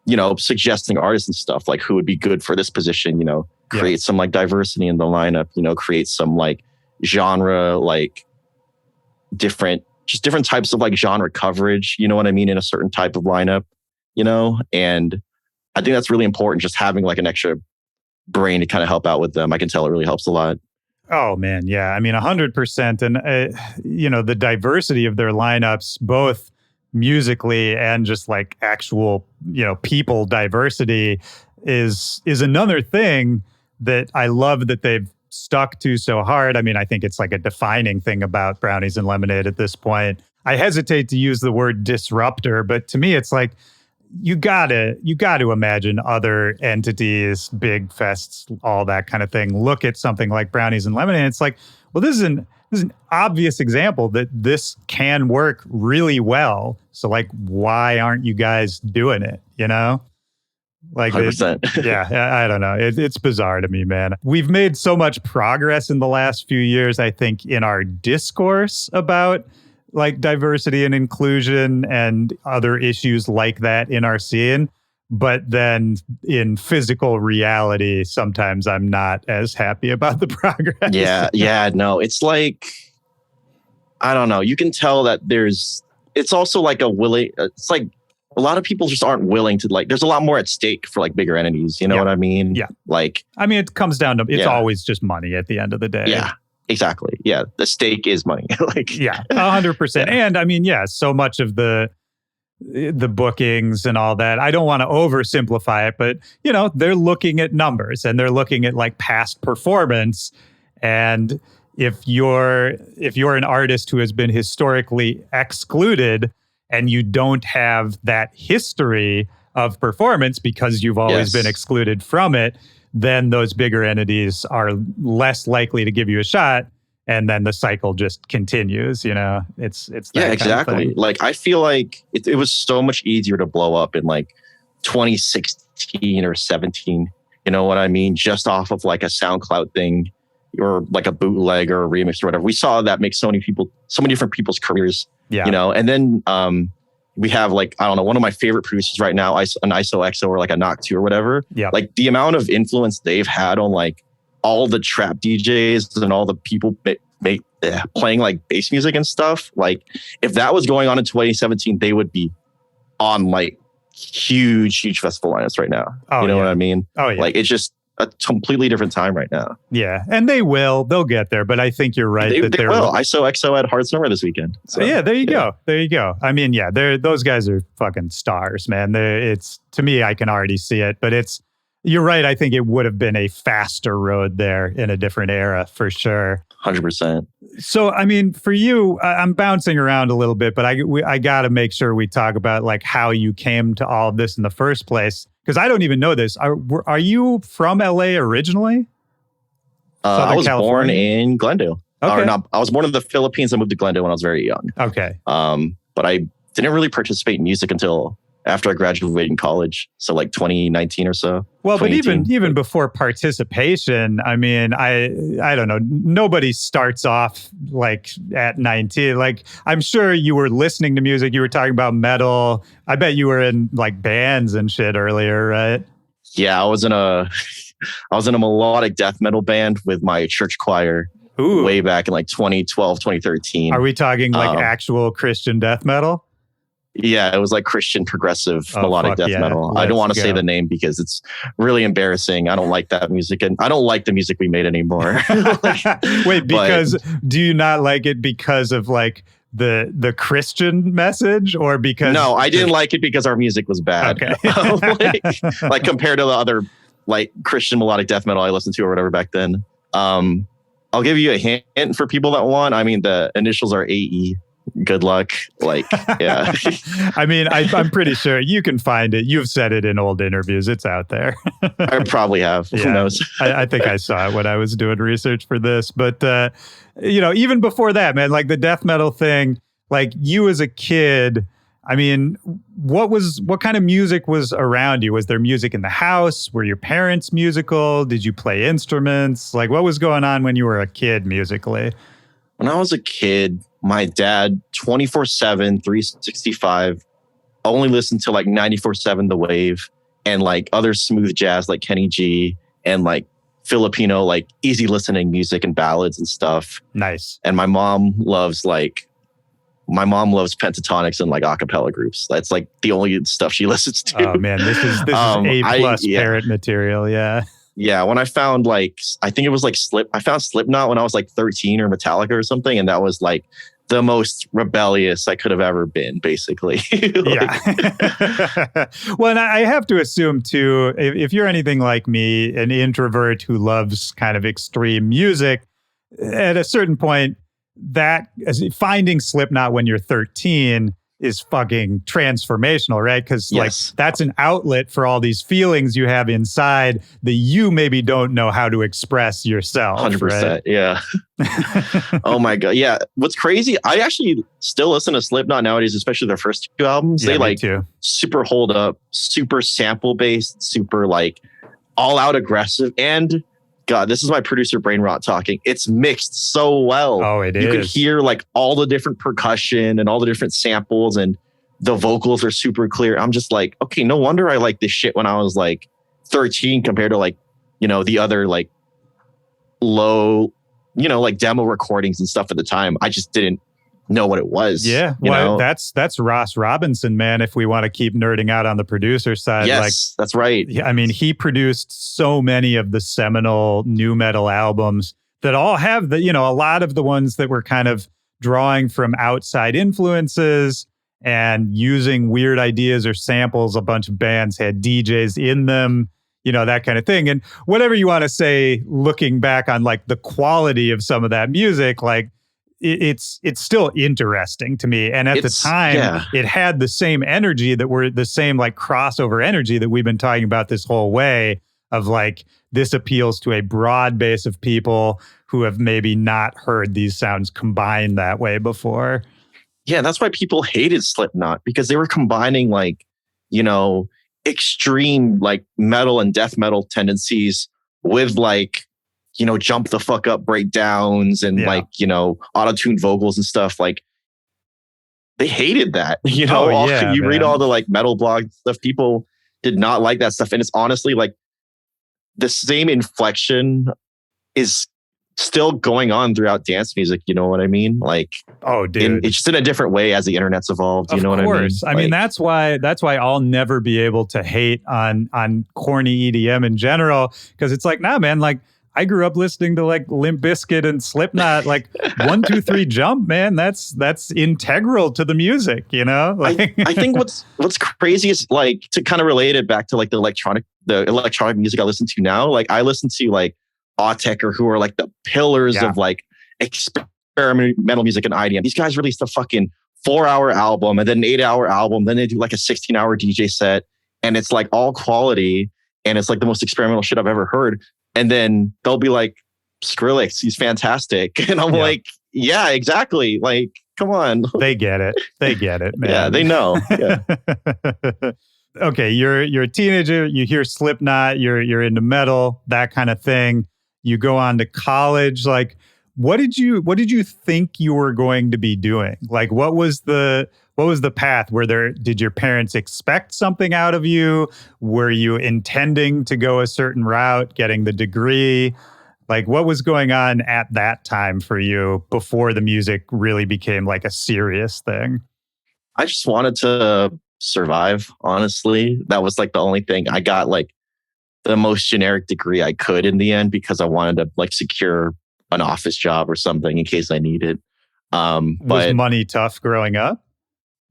Speaker 1: you know, suggesting artists and stuff like who would be good for this position, you know, create some like diversity in the lineup, you know, create some like genre, like different types of like genre coverage, you know what I mean, in a certain type of lineup, you know, and I think that's really important, just having like an extra brain to kind of help out with them. I can tell it really helps a lot.
Speaker 2: Oh man, yeah. I mean, 100%. And the diversity of their lineups, both musically and just like actual, people diversity is another thing that I love that they've stuck to so hard. I mean, I think it's like a defining thing about Brownies and Lemonade at this point. I hesitate to use the word disruptor, but to me, it's like you gotta imagine other entities, big fests, all that kind of thing. Look at something like Brownies and Lemonade. It's like, well, this is an obvious example that this can work really well. So like, why aren't you guys doing it? Like,
Speaker 1: 100%.
Speaker 2: Yeah, I don't know. It's bizarre to me, man. We've made so much progress in the last few years, I think, in our discourse about like diversity and inclusion and other issues like that in our scene. But then in physical reality, sometimes I'm not as happy about the progress.
Speaker 1: Yeah, no, it's like, I don't know. You can tell that it's also like it's like a lot of people just aren't willing to, like, there's a lot more at stake for like bigger entities. You know what I mean?
Speaker 2: Yeah.
Speaker 1: Like,
Speaker 2: I mean, it comes down to, it's always just money at the end of the day.
Speaker 1: Yeah. Exactly. Yeah. The stake is money. Like,
Speaker 2: yeah, 100%. Yeah. And I mean, yeah, so much of the bookings and all that, I don't want to oversimplify it, but they're looking at numbers and they're looking at like past performance. And if you're an artist who has been historically excluded and you don't have that history of performance because you've always been excluded from it, then those bigger entities are less likely to give you a shot. And then the cycle just continues, it's that
Speaker 1: yeah, exactly.
Speaker 2: Kind of thing.
Speaker 1: Like, I feel like it was so much easier to blow up in like 2016 or 17. You know what I mean? Just off of like a SoundCloud thing or like a bootleg or a remix or whatever. We saw that make so many different people's careers, and then, we have like, I don't know, one of my favorite producers right now, an ISO or like a Knock 2 or whatever.
Speaker 2: Yeah.
Speaker 1: Like the amount of influence they've had on like all the trap DJs and all the people playing like bass music and stuff. Like if that was going on in 2017, they would be on like huge festival lineups right now.
Speaker 2: Oh,
Speaker 1: you know what I mean?
Speaker 2: Oh yeah.
Speaker 1: Like it's just a completely different time right now.
Speaker 2: Yeah. And they'll get there. But I think you're right.
Speaker 1: They will. ISO XO at Hard Summer this weekend.
Speaker 2: So yeah, there you go. There you go. I mean, yeah, those guys are fucking stars, man. To me, I can already see it, but you're right. I think it would have been a faster road there in a different era for sure.
Speaker 1: 100%.
Speaker 2: So, I mean, for you, I'm bouncing around a little bit, but I got to make sure we talk about like how you came to all of this in the first place. Because I don't even know this. Are you from LA originally?
Speaker 1: I was born in Glendale.
Speaker 2: Okay.
Speaker 1: Or not, I was born in the Philippines. I moved to Glendale when I was very young.
Speaker 2: Okay.
Speaker 1: But I didn't really participate in music until after I graduated in college. So like 2019 or so.
Speaker 2: Well, but even before participation, I mean, I don't know. Nobody starts off like at 19. Like, I'm sure you were listening to music. You were talking about metal. I bet you were in like bands and shit earlier, right?
Speaker 1: Yeah, I was in a melodic death metal band with my church choir.
Speaker 2: Ooh.
Speaker 1: Way back in like 2012, 2013.
Speaker 2: Are we talking like actual Christian death metal?
Speaker 1: Yeah, it was like Christian progressive melodic death metal. I don't want to say the name because it's really embarrassing. I don't like that music, and I don't like the music we made anymore.
Speaker 2: Wait, do you not like it because of like the Christian message, or because?
Speaker 1: No, I didn't like it because our music was bad.
Speaker 2: Okay.
Speaker 1: like compared to the other like Christian melodic death metal I listened to or whatever back then. I'll give you a hint for people that want. I mean, the initials are AE. Good luck. Like, yeah.
Speaker 2: I mean, I'm pretty sure you can find it. You've said it in old interviews. It's out there.
Speaker 1: I probably have.
Speaker 2: Yeah.
Speaker 1: Who knows?
Speaker 2: I think I saw it when I was doing research for this. But, even before that, man, like the death metal thing, like you as a kid, I mean, what kind of music was around you? Was there music in the house? Were your parents musical? Did you play instruments? Like, what was going on when you were a kid musically?
Speaker 1: When I was a kid, my dad, 24/7, 365, only listened to like 94.7 The Wave and like other smooth jazz like Kenny G and like Filipino, like easy listening music and ballads and stuff.
Speaker 2: Nice.
Speaker 1: And my mom loves pentatonics and like a cappella groups. That's like the only stuff she listens to.
Speaker 2: Oh man, this is A+ parent material. Yeah.
Speaker 1: Yeah, when I found like, I think it was like I found Slipknot when I was like 13 or Metallica or something. And that was like the most rebellious I could have ever been, basically.
Speaker 2: Yeah. Well, and I have to assume too, if you're anything like me, an introvert who loves kind of extreme music, at a certain point, that finding Slipknot when you're 13 is fucking transformational, right? Because like that's an outlet for all these feelings you have inside that you maybe don't know how to express yourself.
Speaker 1: 100%.
Speaker 2: Right?
Speaker 1: Yeah. Oh my God. Yeah. What's crazy, I actually still listen to Slipknot nowadays, especially their first two albums.
Speaker 2: Yeah,
Speaker 1: they like super hold up, super sample based, super like all out aggressive. And God, this is my producer brain rot talking. It's mixed so well.
Speaker 2: Oh, it is.
Speaker 1: You can hear like all the different percussion and all the different samples, and the vocals are super clear. I'm just like, okay, no wonder I like this shit when I was like 13 compared to like, you know, the other like low, you know, like demo recordings and stuff at the time. I just didn't know what it was.
Speaker 2: Yeah, well, that's Ross Robinson, man. If we want to keep nerding out on the producer side,
Speaker 1: yes,
Speaker 2: like,
Speaker 1: that's right.
Speaker 2: Yeah, I mean, he produced so many of the seminal nu metal albums that all have the, you know, a lot of the ones that were kind of drawing from outside influences and using weird ideas or samples. A bunch of bands had DJs in them, you know, that kind of thing. And whatever you want to say, looking back on like the quality of some of that music, like, it's still interesting to me. And at the time, it had the same energy that were the same like crossover energy that we've been talking about this whole way of like, this appeals to a broad base of people who have maybe not heard these sounds combined that way before.
Speaker 1: Yeah, that's why people hated Slipknot, because they were combining like, you know, extreme like metal and death metal tendencies with like, you know, jump the fuck up breakdowns and like, you know, auto-tuned vocals and stuff. Like, they hated that. You know, you read all the like metal blog stuff, people did not like that stuff. And it's honestly like the same inflection is still going on throughout dance music. You know what I mean? Like,
Speaker 2: oh, dude,
Speaker 1: it's just in a different way as the internet's evolved. You know what I mean?
Speaker 2: I mean, that's why I'll never be able to hate on corny EDM in general, because it's like, nah, man, like, I grew up listening to like Limp Bizkit and Slipknot, like 1, 2, 3 jump, man. That's integral to the music, you know? Like,
Speaker 1: I think what's crazy is like, to kind of relate it back to like the electronic music I listen to now. Like, I listen to like Autechre, who are like the pillars of like experimental music and IDM. These guys released a fucking 4-hour album and then an 8-hour album. Then they do like a 16-hour DJ set, and it's like all quality, and it's like the most experimental shit I've ever heard. And then they'll be like, Skrillex, he's fantastic. And I'm like, yeah, exactly. Like, come on.
Speaker 2: They get it, man.
Speaker 1: Yeah, they know. Yeah.
Speaker 2: Okay, you're a teenager, you hear Slipknot, you're into metal, that kind of thing. You go on to college. Like, what did you think you were going to be doing? Like, what was the path? Did your parents expect something out of you? Were you intending to go a certain route, getting the degree? Like, what was going on at that time for you before the music really became like a serious thing?
Speaker 1: I just wanted to survive, honestly. That was like the only thing. I got like the most generic degree I could in the end, because I wanted to like secure an office job or something in case I needed.
Speaker 2: Was money tough growing up?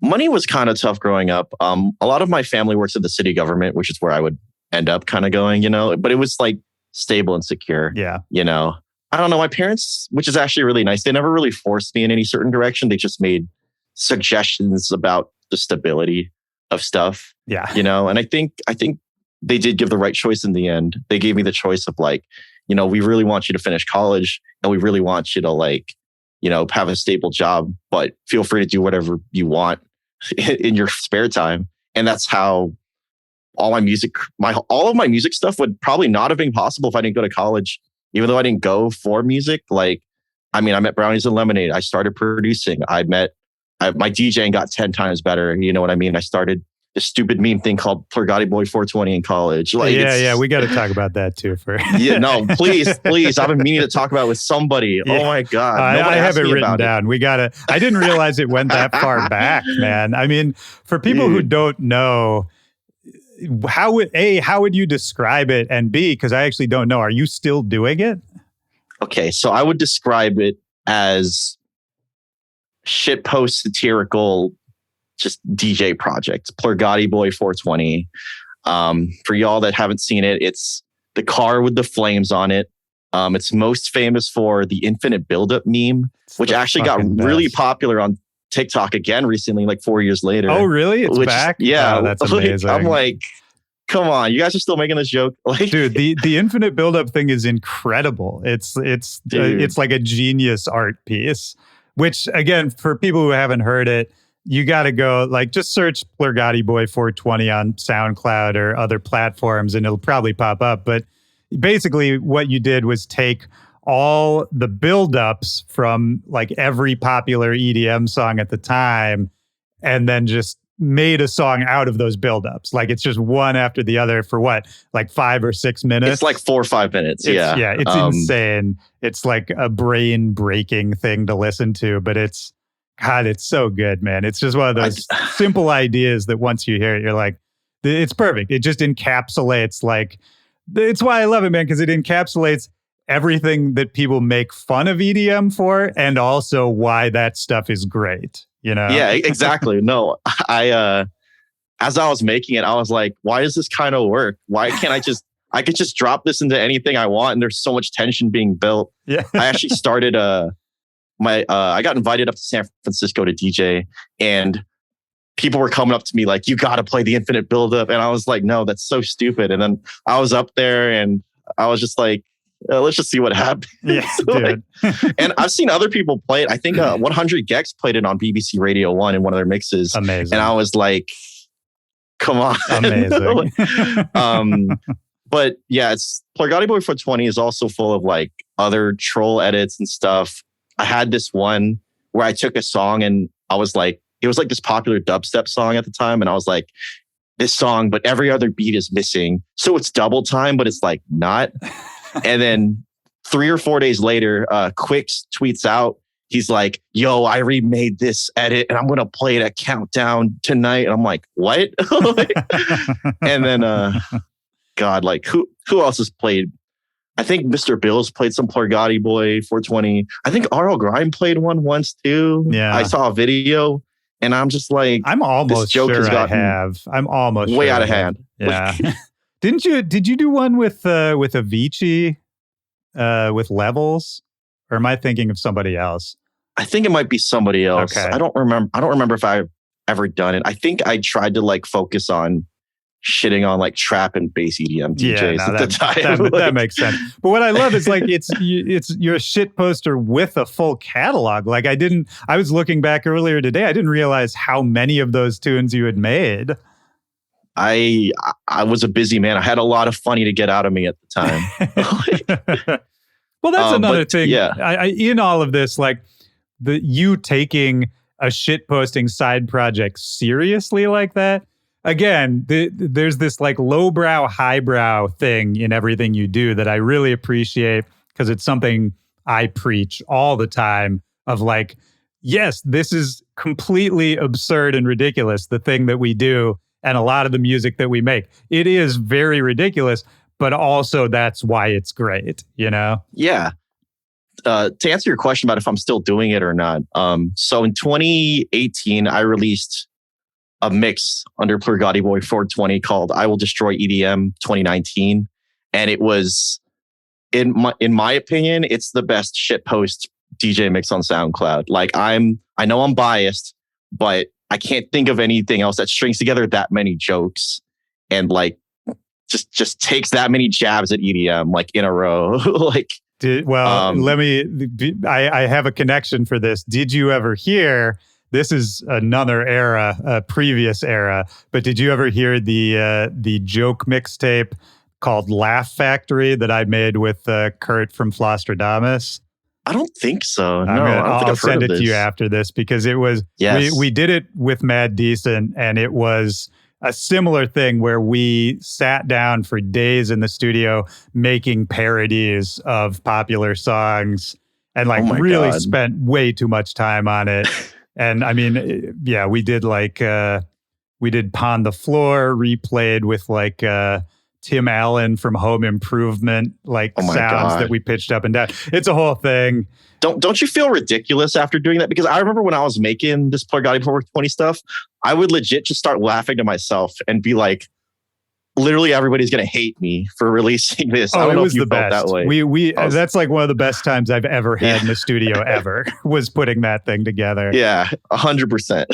Speaker 1: Money was kind of tough growing up. A lot of my family works in the city government, which is where I would end up kind of going, you know, but it was like stable and secure.
Speaker 2: Yeah.
Speaker 1: You know, I don't know. My parents, which is actually really nice, they never really forced me in any certain direction. They just made suggestions about the stability of stuff.
Speaker 2: Yeah.
Speaker 1: You know, and I think they did give the right choice in the end. They gave me the choice of like, you know, we really want you to finish college and we really want you to like, you know, have a stable job, but feel free to do whatever you want in your spare time. And that's how all of my music stuff would probably not have been possible if I didn't go to college. Even though I didn't go for music, like, I mean, I met Brownies and Lemonade. I started producing. My DJing got 10 times better. You know what I mean? I started this stupid meme thing called Plurgati Boy 420 in college. Like,
Speaker 2: we got to talk about that too.
Speaker 1: Yeah, no, please. I've been meaning to talk about it with somebody. Yeah. Oh my God.
Speaker 2: I have it written down. I didn't realize it went that far back, man. I mean, for people who don't know, how would you describe it? And B, because I actually don't know, are you still doing it?
Speaker 1: Okay, so I would describe it as shitpost satirical, just DJ project. Plurgati Boy 420. For y'all that haven't seen it, it's the car with the flames on it. It's most famous for the infinite buildup meme, which actually got really popular on TikTok again recently, like 4 years later.
Speaker 2: Oh, really? It's back?
Speaker 1: Yeah,
Speaker 2: oh, that's amazing.
Speaker 1: I'm like, come on, you guys are still making this joke? Like,
Speaker 2: dude, the infinite buildup thing is incredible. It's like a genius art piece. Which again, for people who haven't heard it, you got to go like just search Plurgati Boy 420 on SoundCloud or other platforms, and it'll probably pop up. But basically, what you did was take all the buildups from like every popular EDM song at the time, and then just made a song out of those buildups. Like it's just one after the other for what, like 5 or 6 minutes?
Speaker 1: It's like 4 or 5 minutes.
Speaker 2: It's insane. It's like a brain breaking thing to listen to, but it's so good, man. It's just one of those simple ideas that once you hear it, you're like, it's perfect. It just encapsulates it's why I love it, man, because it encapsulates everything that people make fun of EDM for, and also why that stuff is great. You know?
Speaker 1: Yeah, exactly. No, as I was making it, I was like, why does this kind of work? Why can't I could just drop this into anything I want, and there's so much tension being built.
Speaker 2: Yeah.
Speaker 1: I actually started I got invited up to San Francisco to DJ, and people were coming up to me like, you got to play the infinite buildup. And I was like, no, that's so stupid. And then I was up there and I was just like, let's just see what happens.
Speaker 2: Yeah,
Speaker 1: like, and I've seen other people play it. I think 100 Gex played it on BBC Radio 1 in one of their mixes.
Speaker 2: Amazing.
Speaker 1: And I was like, come on.
Speaker 2: Amazing.
Speaker 1: But yeah, it's Plurgati Boy 420 is also full of like other troll edits and stuff. I had this one where I took a song and I was like, it was like this popular dubstep song at the time. And I was like, this song, but every other beat is missing. So it's double time, but it's like not. And then 3 or 4 days later, Quicks tweets out, he's like, yo, I remade this edit and I'm going to play it at Countdown tonight. And I'm like, what? And then, God, like who else has played? I think Mr. Bills played some Plurgati Boy 420. I think RL Grime played one once too.
Speaker 2: Yeah.
Speaker 1: I saw a video and I'm just like,
Speaker 2: I'm almost sure I have. I'm almost
Speaker 1: way
Speaker 2: sure
Speaker 1: out of hand.
Speaker 2: Yeah. Did you do one with Avicii, with Levels? Or am I thinking of somebody else?
Speaker 1: I think it might be somebody else.
Speaker 2: Okay.
Speaker 1: I don't remember if I've ever done it. I think I tried to like focus on shitting on like trap and bass EDM DJs at the time.
Speaker 2: That makes sense. But what I love is like it's your shit poster with a full catalog. Like I was looking back earlier today. I didn't realize how many of those tunes you had made.
Speaker 1: I was a busy man. I had a lot of funny to get out of me at the time.
Speaker 2: Well, that's another thing.
Speaker 1: Yeah.
Speaker 2: I in all of this, like you taking a shit posting side project seriously like that. Again, there's this like lowbrow, highbrow thing in everything you do that I really appreciate because it's something I preach all the time of like, yes, this is completely absurd and ridiculous, the thing that we do and a lot of the music that we make. It is very ridiculous, but also that's why it's great, you know?
Speaker 1: Yeah. To answer your question about if I'm still doing it or not. So in 2018, I released a mix under Plurgati Boy 420 called I Will Destroy EDM 2019. And it was, in my opinion, it's the best shitpost DJ mix on SoundCloud. Like I know I'm biased, but I can't think of anything else that strings together that many jokes and like just takes that many jabs at EDM like in a row. Like,
Speaker 2: I have a connection for this. Did you ever hear? This is another era, a previous era, but did you ever hear the joke mixtape called Laugh Factory that I made with Kurt from Flostradamus?
Speaker 1: I don't think so. No,
Speaker 2: I'll send it to you after this because it was, we did it with Mad Decent and it was a similar thing where we sat down for days in the studio making parodies of popular songs and like really spent way too much time on it. And I mean, yeah, we did like We did Pond the Floor, replayed with like Tim Allen from Home Improvement, like
Speaker 1: Oh my
Speaker 2: sounds
Speaker 1: God.
Speaker 2: that we pitched up and down. It's a whole thing.
Speaker 1: Don't you feel ridiculous after doing that? Because I remember when I was making this Plargati Before 20 stuff, I would legit just start laughing to myself and be like, literally everybody's going to hate me for releasing this. I don't know if you felt that way.
Speaker 2: That's like one of the best times I've ever had in the studio ever was putting that thing together.
Speaker 1: Yeah, 100%.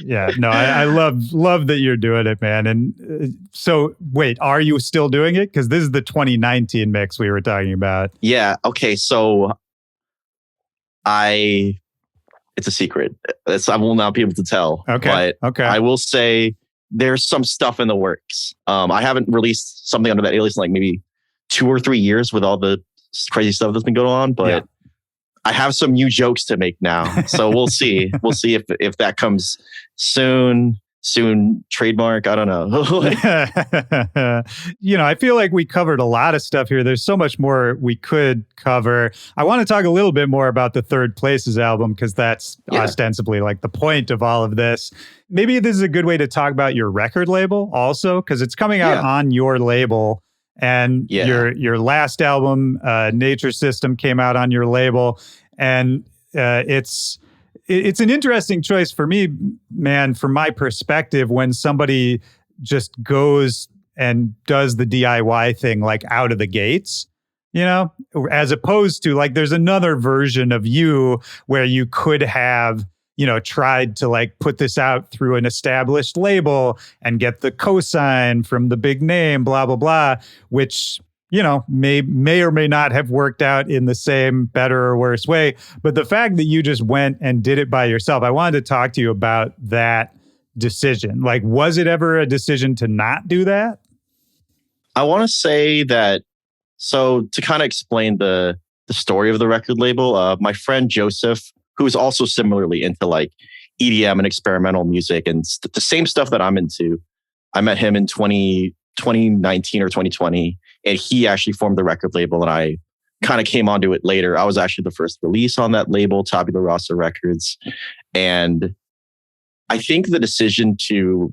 Speaker 2: Yeah. No, I love that you're doing it, man. And so wait, are you still doing it? Because this is the 2019 mix we were talking about.
Speaker 1: Yeah. Okay. So it's a secret. I will not be able to tell.
Speaker 2: Okay.
Speaker 1: But I will say there's some stuff in the works. I haven't released something under that alias in like maybe 2 or 3 years with all the crazy stuff that's been going on. But I have some new jokes to make now. So we'll see. We'll see if that comes soon. Trademark. I don't know.
Speaker 2: I feel like we covered a lot of stuff here. There's so much more we could cover. I want to talk a little bit more about the Third Places album because that's ostensibly like the point of all of this. Maybe this is a good way to talk about your record label also because it's coming out on your label. And your last album, Nature System, came out on your label. And it's an interesting choice for me, man, from my perspective, when somebody just goes and does the DIY thing like out of the gates, as opposed to like there's another version of you where you could have, tried to like put this out through an established label and get the cosign from the big name, blah, blah, blah, which may or may not have worked out in the same better or worse way. But the fact that you just went and did it by yourself, I wanted to talk to you about that decision. Like, was it ever a decision to not do that?
Speaker 1: I want to say that, so to kind of explain the story of the record label, my friend Joseph, who is also similarly into like EDM and experimental music and the same stuff that I'm into, I met him in 2019 or 2020. And he actually formed the record label and I kind of came onto it later. I was actually the first release on that label, Tabula Rasa Records. And I think the decision to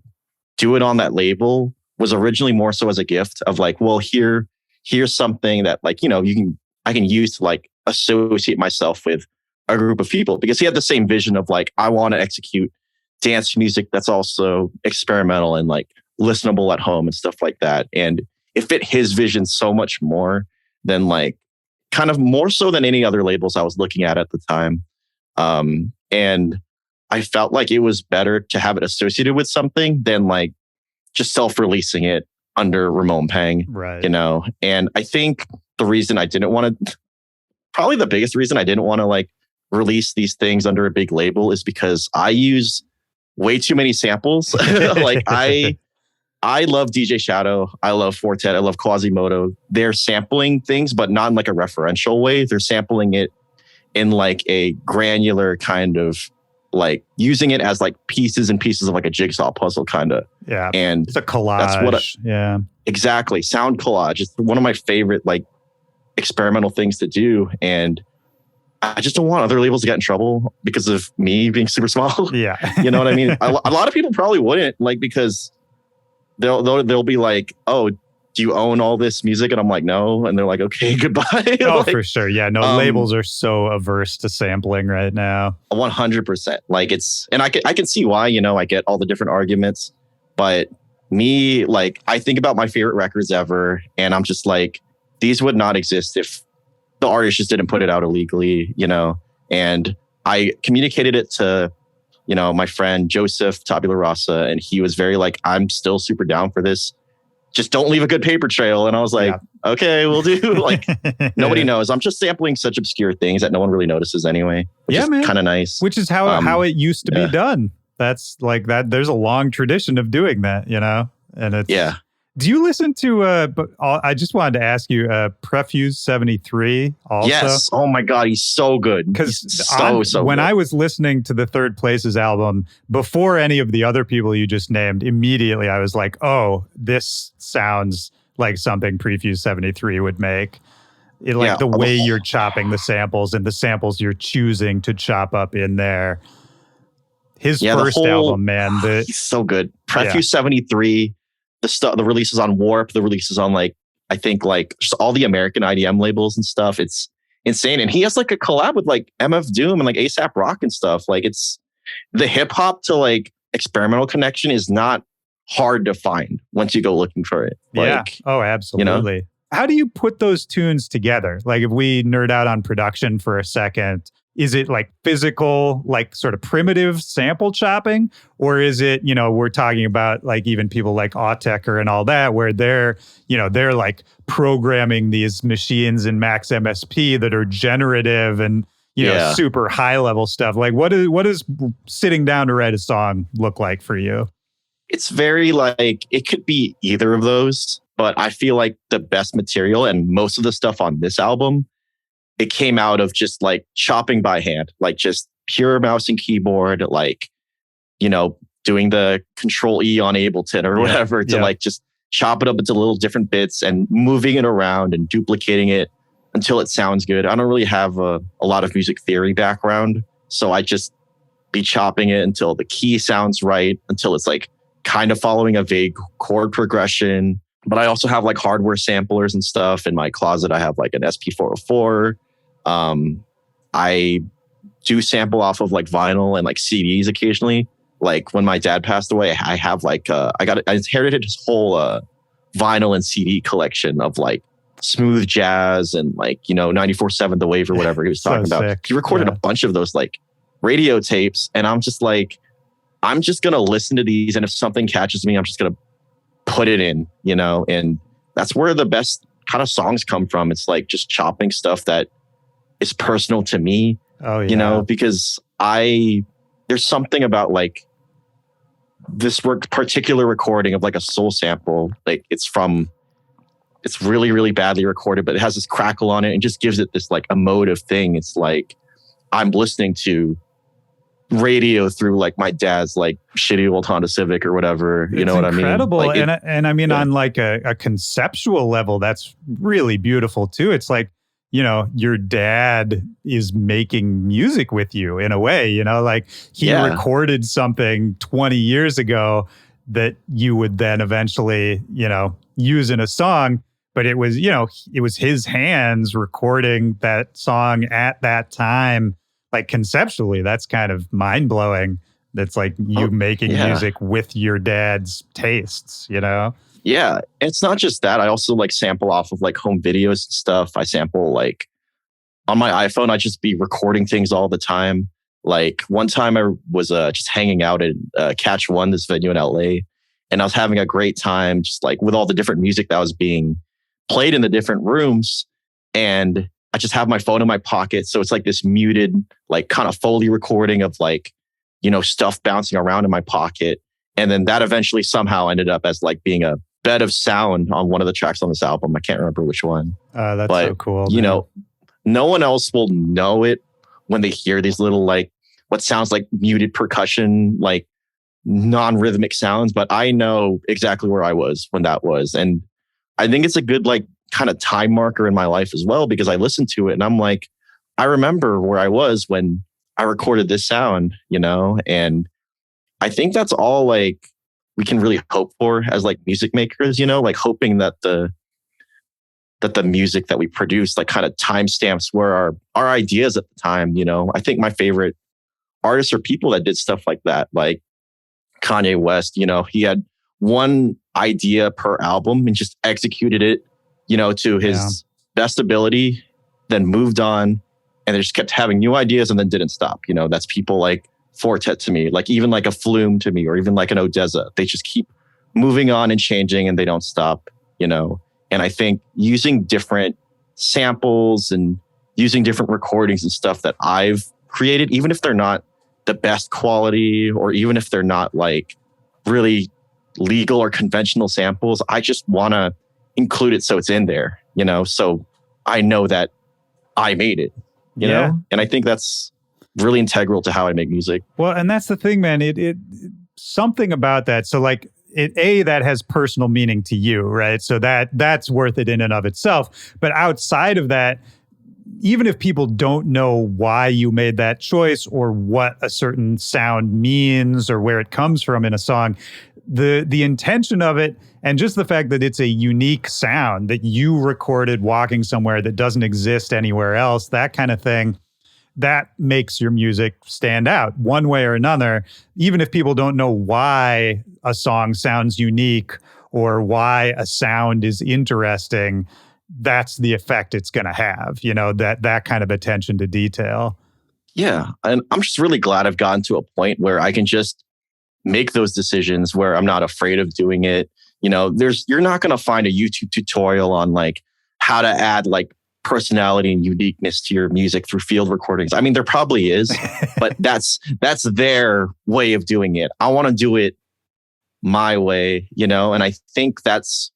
Speaker 1: do it on that label was originally more so as a gift of like, well, here's something that like, I can use to like associate myself with a group of people because he had the same vision of like, I want to execute dance music that's also experimental and like listenable at home and stuff like that. And it fit his vision so much more than like kind of more so than any other labels I was looking at the time. And I felt like it was better to have it associated with something than like just self-releasing it under RamonPang,
Speaker 2: right?
Speaker 1: And I think the reason I didn't want to, probably the biggest reason I didn't want to like release these things under a big label is because I use way too many samples. Like I love DJ Shadow. I love Four Tet. I love Quasimodo. They're sampling things, but not in like a referential way. They're sampling it in like a granular kind of like using it as like pieces and pieces of like a jigsaw puzzle kind of.
Speaker 2: Yeah.
Speaker 1: And
Speaker 2: it's a collage. That's
Speaker 1: exactly. Sound collage. It's one of my favorite like experimental things to do. And I just don't want other labels to get in trouble because of me being super small.
Speaker 2: Yeah.
Speaker 1: You know what I mean? A lot of people probably wouldn't like because they'll be like, oh, do you own all this music? And I'm like, no. And they're like, okay, goodbye.
Speaker 2: Oh,
Speaker 1: like,
Speaker 2: for sure. Yeah. No, labels are so averse to sampling right now.
Speaker 1: 100%. Like and I can see why, I get all the different arguments, but me, like, I think about my favorite records ever. And I'm just like, these would not exist if the artist just didn't put it out illegally, and I communicated it to, my friend Joseph, Tabula Rasa, and he was very like, I'm still super down for this. Just don't leave a good paper trail. And I was like, okay, we'll do. Like, nobody knows. I'm just sampling such obscure things that no one really notices anyway. Which is kind of nice.
Speaker 2: Which is how it used to be done. That's like that. There's a long tradition of doing that, and it's Do you listen to, I just wanted to ask you, Prefuse 73 also?
Speaker 1: Yes. Oh my God, he's so good.
Speaker 2: Because
Speaker 1: so
Speaker 2: when
Speaker 1: good.
Speaker 2: I was listening to the Third Places album, before any of the other people you just named, immediately I was like, oh, this sounds like something Prefuse 73 would make. The way you're chopping the samples and the samples you're choosing to chop up in there. His
Speaker 1: Yeah,
Speaker 2: first album, man.
Speaker 1: He's so good. Prefuse 73, the releases on Warp, the releases on like, I think like just all the American IDM labels and stuff. It's insane. And he has like a collab with like MF Doom and like ASAP Rock and stuff. Like it's the hip hop to like experimental connection is not hard to find once you go looking for it. Like,
Speaker 2: Oh, absolutely. You know? How do you put those tunes together? Like if we nerd out on production for a second, is it like physical, like sort of primitive sample chopping? Or is it, you know, we're talking about like even people like Autechre and all that, where they're like programming these machines in Max MSP that are generative and, you know, super high level stuff. Like what does sitting down to write a song look like for you?
Speaker 1: It's very like, it could be either of those, but I feel like the best material and most of the stuff on this album, it came out of just like chopping by hand, like just pure mouse and keyboard, like, you know, doing the Control E on Ableton or whatever to like just chop it up into little different bits and moving it around and duplicating it until it sounds good. I don't really have a lot of music theory background, so I just be chopping it until the key sounds right, until it's like kind of following a vague chord progression. But I also have like hardware samplers and stuff in my closet. I have like an SP404. I do sample off of like vinyl and like CDs occasionally. Like when my dad passed away, I have like I inherited his whole vinyl and CD collection of like smooth jazz and like, you know, 94.7 The Wave or whatever he was talking about.
Speaker 2: Sick.
Speaker 1: He recorded a bunch of those like radio tapes, and I'm just like, I'm just gonna listen to these, and if something catches me, I'm just gonna put it in, you know. And that's where the best kind of songs come from. It's like just chopping stuff that is personal to me, you know, because there's something about like this particular recording of like a soul sample, like it's really, really badly recorded, but it has this crackle on it and just gives it this like emotive thing. It's like I'm listening to radio through like my dad's like shitty old Honda Civic or whatever. You know what I mean?
Speaker 2: Incredible.
Speaker 1: Like
Speaker 2: and I mean, on like a conceptual level, that's really beautiful too. It's like, you know, your dad is making music with you in a way, you know, like he recorded something 20 years ago that you would then eventually, you know, use in a song. But it was, you know, it was his hands recording that song at that time. Like conceptually, that's kind of mind blowing. That's like you making music with your dad's tastes, you know?
Speaker 1: Yeah. It's not just that. I also like sample off of like home videos and stuff. I sample like on my iPhone, I just be recording things all the time. Like one time I was just hanging out at Catch One, this venue in LA, and I was having a great time just like with all the different music that was being played in the different rooms. And I just have my phone in my pocket. So it's like this muted, like kind of Foley recording of like, you know, stuff bouncing around in my pocket. And then that eventually somehow ended up as like being a bed of sound on one of the tracks on this album. I can't remember which one.
Speaker 2: That's so cool.
Speaker 1: You know, no one else will know it when they hear these little like what sounds like muted percussion, like non-rhythmic sounds. But I know exactly where I was when that was. And I think it's a good like kind of time marker in my life as well, because I listened to it and I'm like, I remember where I was when I recorded this sound, you know? And I think that's all like we can really hope for as like music makers, you know, like hoping that the music that we produce like kind of timestamps where our ideas at the time, you know. I think my favorite artists are people that did stuff like that, like Kanye West. You know, he had one idea per album and just executed it, you know, to his best ability, then moved on, and they just kept having new ideas and then didn't stop. You know, that's people like Four Tet to me, like even like a Flume to me, or even like an Odessa. They just keep moving on and changing and they don't stop, you know. And I think using different samples and using different recordings and stuff that I've created, even if they're not the best quality, or even if they're not like really legal or conventional samples, I just want to include it so it's in there, you know, so I know that I made it, you know? And I think that's really integral to how I make music.
Speaker 2: Well, and that's the thing, man. It something about that. So like that has personal meaning to you, right? So that's worth it in and of itself. But outside of that, even if people don't know why you made that choice or what a certain sound means or where it comes from in a song, the intention of it and just the fact that it's a unique sound that you recorded walking somewhere that doesn't exist anywhere else, that kind of thing, that makes your music stand out one way or another. Even if people don't know why a song sounds unique or why a sound is interesting, that's the effect it's going to have, that kind of attention to detail.
Speaker 1: Yeah. And I'm just really glad I've gotten to a point where I can just make those decisions where I'm not afraid of doing it. You're not going to find a YouTube tutorial on like how to add like personality and uniqueness to your music through field recordings. I mean, there probably is, but that's their way of doing it. I want to do it my way, and I think that's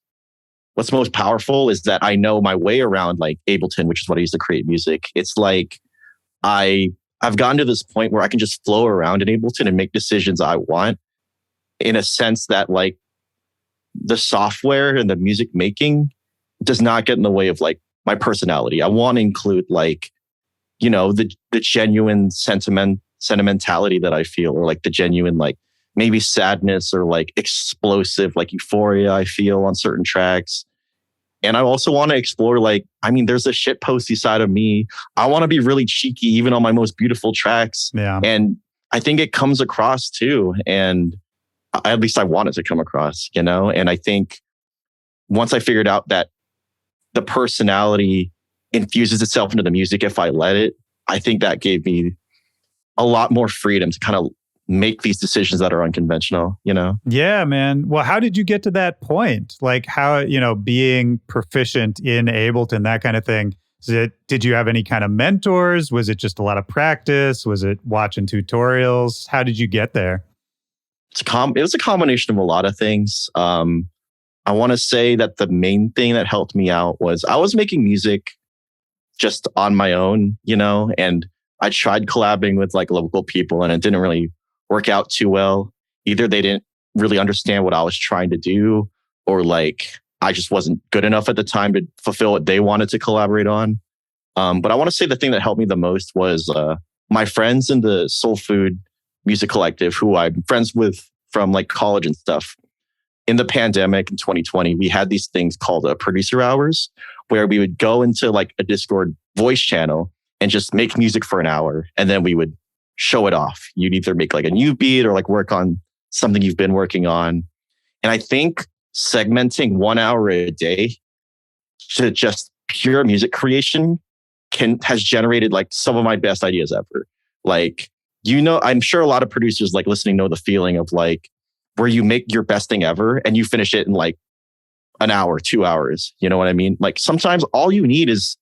Speaker 1: what's most powerful is that I know my way around like Ableton, which is what I use to create music. It's like I've gotten to this point where I can just flow around in Ableton and make decisions I want, in a sense that like the software and the music making does not get in the way of like my personality. I want to include like, the genuine sentimentality that I feel, or like the genuine like maybe sadness or like explosive like euphoria I feel on certain tracks. And I also want to explore like, I mean, there's a shitposty side of me. I want to be really cheeky even on my most beautiful tracks.
Speaker 2: Yeah.
Speaker 1: And I think it comes across too. And at least I want it to come across, and I think once I figured out that the personality infuses itself into the music if I let it, I think that gave me a lot more freedom to kind of make these decisions that are unconventional,
Speaker 2: Yeah, man. Well, how did you get to that point? Like how, being proficient in Ableton, that kind of thing. Did you have any kind of mentors? Was it just a lot of practice? Was it watching tutorials? How did you get there?
Speaker 1: It was a combination of a lot of things. I want to say that the main thing that helped me out was I was making music just on my own, and I tried collabing with like local people and it didn't really work out too well. Either they didn't really understand what I was trying to do, or like I just wasn't good enough at the time to fulfill what they wanted to collaborate on. But I want to say the thing that helped me the most was my friends in the Soul Food Music Collective, who I'm friends with from like college and stuff. In the pandemic in 2020, we had these things called producer hours, where we would go into like a Discord voice channel and just make music for an hour. And then we would show it off. You'd either make like a new beat or like work on something you've been working on. And I think segmenting 1 hour a day to just pure music creation has generated like some of my best ideas ever. Like, I'm sure a lot of producers like listening know the feeling of like where you make your best thing ever and you finish it in like an hour, 2 hours. You know what I mean? Like sometimes all you need is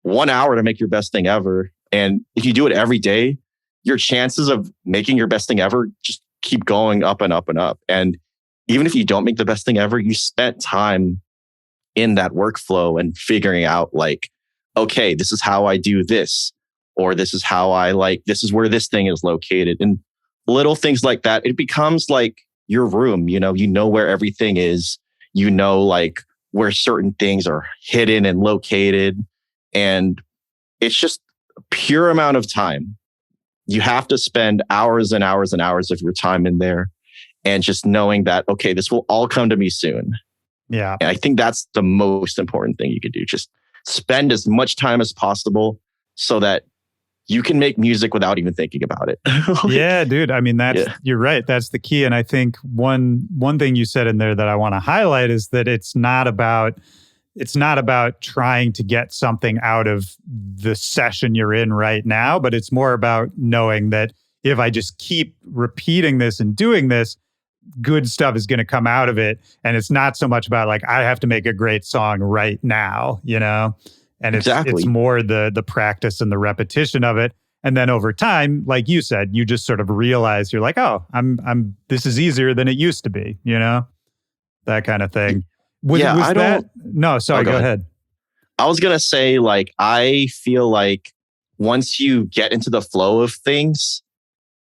Speaker 1: 1 hour to make your best thing ever. And if you do it every day, your chances of making your best thing ever just keep going up and up and up. And even if you don't make the best thing ever, you spent time in that workflow and figuring out like, okay, this is how I do this, or this is how this is where this thing is located. And little things like that, it becomes like your room, you know where everything is, like where certain things are hidden and located. And it's just a pure amount of time. You have to spend hours and hours and hours of your time in there and just knowing that, okay, this will all come to me soon.
Speaker 2: Yeah.
Speaker 1: And I think that's the most important thing you could do. Just spend as much time as possible so that you can make music without even thinking about it.
Speaker 2: Yeah, dude. I mean, you're right. That's the key. And I think one thing you said in there that I want to highlight is that it's not about trying to get something out of the session you're in right now, but it's more about knowing that if I just keep repeating this and doing this, good stuff is going to come out of it. And it's not so much about like, I have to make a great song right now, And it's more the practice and the repetition of it. And then over time, like you said, you just sort of realize you're like, oh, this is easier than it used to be, that kind of thing. Go ahead.
Speaker 1: I was going to say, like, I feel like once you get into the flow of things,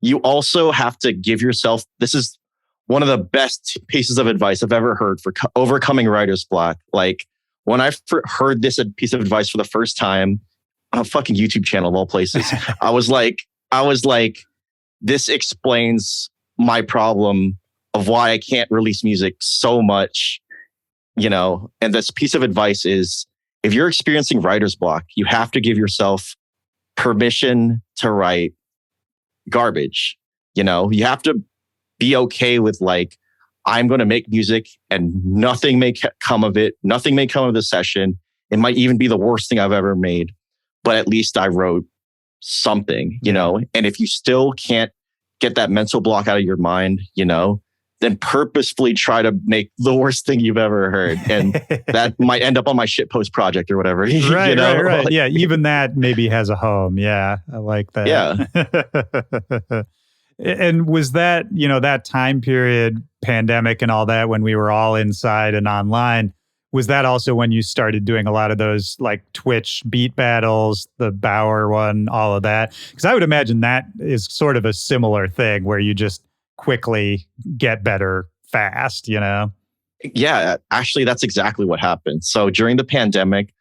Speaker 1: you also have to give yourself, this is one of the best pieces of advice I've ever heard for overcoming writer's block. Like when I heard this piece of advice for the first time, on a fucking YouTube channel of all places. I was like, this explains my problem of why I can't release music so much, and this piece of advice is, if you're experiencing writer's block, you have to give yourself permission to write garbage. You have to be okay with like, I'm going to make music and nothing may come of it. Nothing may come of the session. It might even be the worst thing I've ever made, but at least I wrote something, and if you still can't get that mental block out of your mind, then purposefully try to make the worst thing you've ever heard. And that might end up on my shitpost project or whatever.
Speaker 2: Right. Like, yeah. Even that maybe has a home. Yeah. I like that.
Speaker 1: Yeah.
Speaker 2: And was that, that time period, pandemic and all that, when we were all inside and online, was that also when you started doing a lot of those like Twitch beat battles, the Bauer one, all of that? Because I would imagine that is sort of a similar thing where you just quickly get better fast,
Speaker 1: Yeah, actually, that's exactly what happened. So during the pandemic,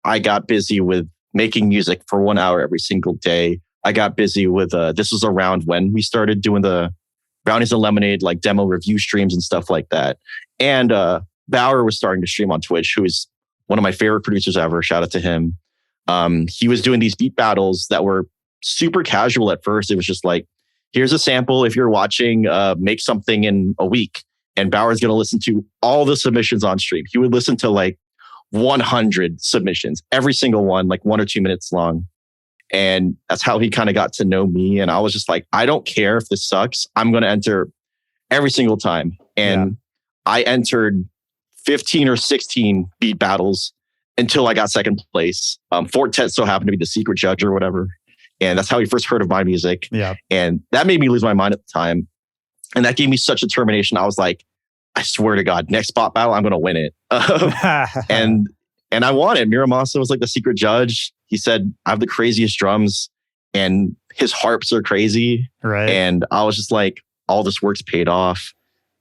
Speaker 1: I got busy with making music for 1 hour every single day. I got busy with, this was around when we started doing the Brownies and Lemonade, like demo review streams and stuff like that. And Bauer was starting to stream on Twitch, who is one of my favorite producers ever. Shout out to him. He was doing these beat battles that were super casual at first. It was just like, here's a sample. If you're watching, make something in a week. And Bauer's going to listen to all the submissions on stream. He would listen to like 100 submissions, every single one, like 1 or 2 minutes long. And that's how he kind of got to know me. And I was just like, I don't care if this sucks. I'm going to enter every single time. And I entered 15 or 16 beat battles until I got second place. Four Tet so happened to be the secret judge or whatever. And that's how he first heard of my music. Yeah. And that made me lose my mind at the time. And that gave me such determination. I was like, I swear to God, next spot battle, I'm going to win it. And I won it. Mura Masa was like the secret judge. He said, I have the craziest drums and his harps are crazy.
Speaker 2: Right.
Speaker 1: And I was just like, all this work's paid off.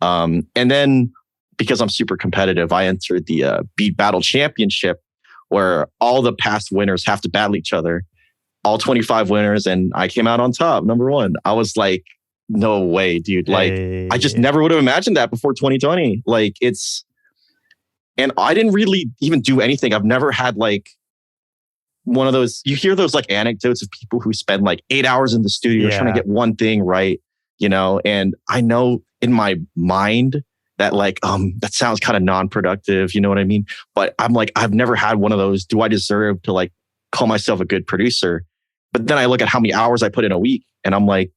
Speaker 1: And then because I'm super competitive, I entered the Beat Battle Championship, where all the past winners have to battle each other. All 25 winners. And I came out on top, number one. I was like, no way, dude. Like, I just never would have imagined that before 2020. Like, and I didn't really even do anything. I've never had like one of those, you hear those like anecdotes of people who spend like 8 hours in the studio trying to get one thing right, and I know in my mind that like, that sounds kind of non-productive, you know what I mean? But I'm like, I've never had one of those. Do I deserve to like call myself a good producer? But then I look at how many hours I put in a week and I'm like,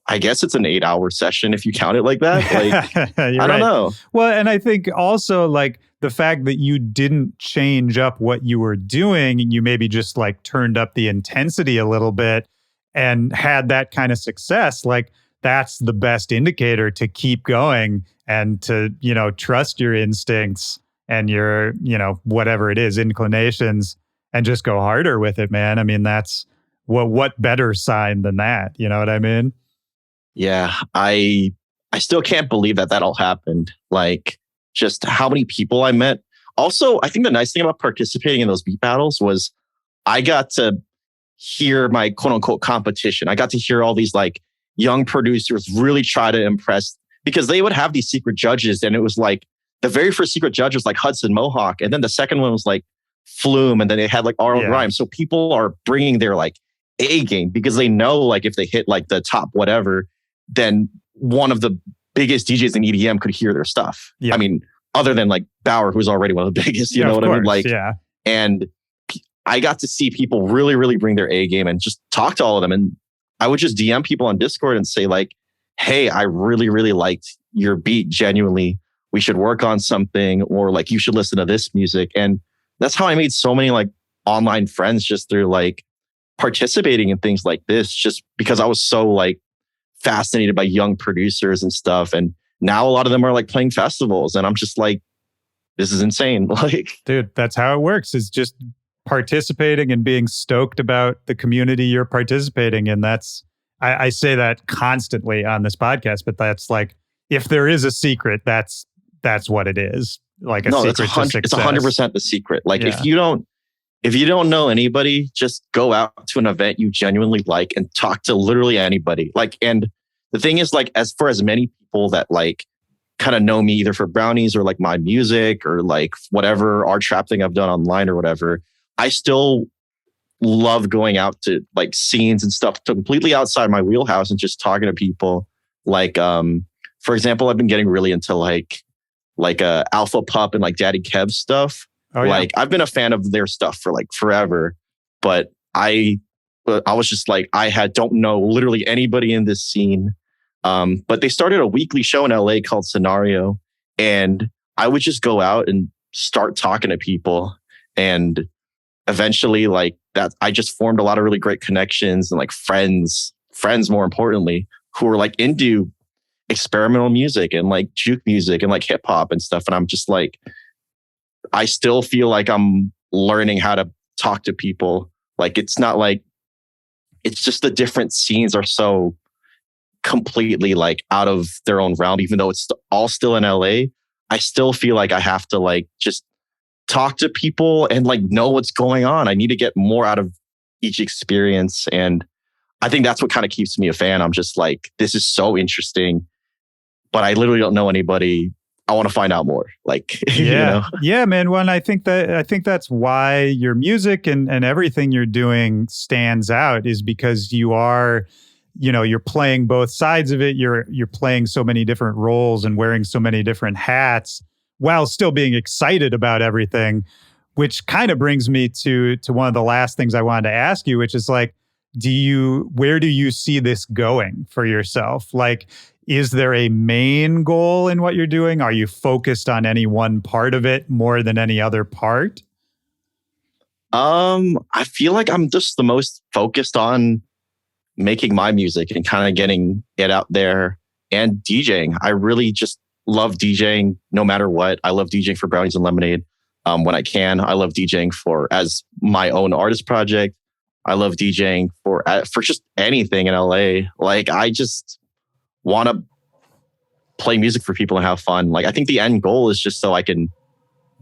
Speaker 1: I guess it's an 8-hour session if you count it like that. Like, I don't know.
Speaker 2: Well, and I think also like the fact that you didn't change up what you were doing and you maybe just like turned up the intensity a little bit and had that kind of success, like that's the best indicator to keep going and to, trust your instincts and your, whatever it is, inclinations, and just go harder with it, man. I mean, that's what better sign than that? You know what I mean?
Speaker 1: Yeah, I still can't believe that all happened. Like, just how many people I met. Also, I think the nice thing about participating in those beat battles was I got to hear my quote unquote competition. I got to hear all these like young producers really try to impress, because they would have these secret judges. And it was like the very first secret judge was like Hudson Mohawk. And then the second one was like Flume. And then they had like Arnold Grimes. So people are bringing their like A game because they know like if they hit like the top whatever, then one of the biggest DJs in EDM could hear their stuff. Yeah. I mean, other than like Bauer, who's already one of the biggest, you know what I mean? Like, and I got to see people really, really bring their A game and just talk to all of them. And I would just DM people on Discord and say like, hey, I really, really liked your beat. Genuinely, we should work on something, or like, you should listen to this music. And that's how I made so many like online friends, just through like participating in things like this, just because I was so like fascinated by young producers and stuff. And now a lot of them are like playing festivals, and I'm just like, this is insane. Like,
Speaker 2: dude, that's how it works, is just participating and being stoked about the community you're participating in. That's, I say that constantly on this podcast, but that's like, if there is a secret, that's what it is. Like a secret to success.
Speaker 1: It's 100% the secret. Like, if you don't, if you don't know anybody, just go out to an event you genuinely like and talk to literally anybody. Like, and the thing is, like, as for as many people that like kind of know me either for Brownies or like my music or like whatever art trap thing I've done online or whatever, I still love going out to like scenes and stuff completely outside my wheelhouse and just talking to people. Like, for example, I've been getting really into like Alpha Pup and like Daddy Kev stuff.
Speaker 2: Oh, yeah.
Speaker 1: Like, I've been a fan of their stuff for like forever, but I was just like, don't know literally anybody in this scene. But they started a weekly show in LA called Scenario, and I would just go out and start talking to people, and eventually like that, I just formed a lot of really great connections and like friends more importantly, who were like into experimental music and like juke music and like hip hop and stuff. And I'm just like, I still feel like I'm learning how to talk to people. Like, it's not like, it's just the different scenes are so completely like out of their own realm, even though it's all still in LA. I still feel like I have to like just talk to people and like know what's going on. I need to get more out of each experience. And I think that's what kind of keeps me a fan. I'm just like, this is so interesting, but I literally don't know anybody. I want to find out more. Like,
Speaker 2: yeah,
Speaker 1: you know?
Speaker 2: Yeah, man. Well, and I think that's why your music and everything you're doing stands out, is because you are, you know, you're playing both sides of it. You're playing so many different roles and wearing so many different hats while still being excited about everything, which kind of brings me to one of the last things I wanted to ask you, which is like, where do you see this going for yourself? Like, is there a main goal in what you're doing? Are you focused on any one part of it more than any other part?
Speaker 1: I feel like I'm just the most focused on making my music and kind of getting it out there and DJing. I really just love DJing no matter what. I love DJing for Brownies and Lemonade when I can. I love DJing as my own artist project. I love DJing for just anything in LA. Like, I just want to play music for people and have fun. Like, I think the end goal is just so I can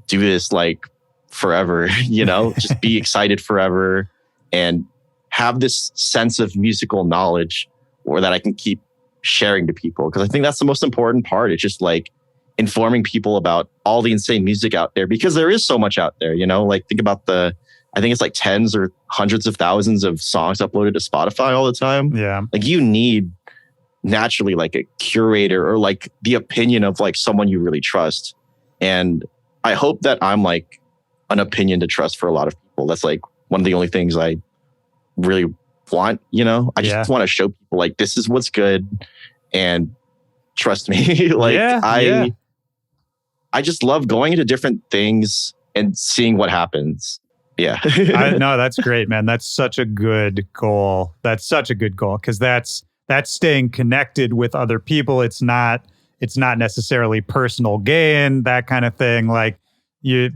Speaker 1: do this like forever, you know, just be excited forever and have this sense of musical knowledge or that I can keep sharing to people. Because I think that's the most important part. It's just like informing people about all the insane music out there, because there is so much out there, you know, like think about I think it's like tens or hundreds of thousands of songs uploaded to Spotify all the time.
Speaker 2: Yeah.
Speaker 1: Like, you need naturally like a curator or like the opinion of like someone you really trust. And I hope that I'm like an opinion to trust for a lot of people. That's like one of the only things I really want, you know. I just want to show people like, this is what's good and trust me. Like, I just love going into different things and seeing what happens. Yeah.
Speaker 2: No, that's great, man. That's such a good goal. Because that's staying connected with other people. It's not necessarily personal gain, that kind of thing. Like,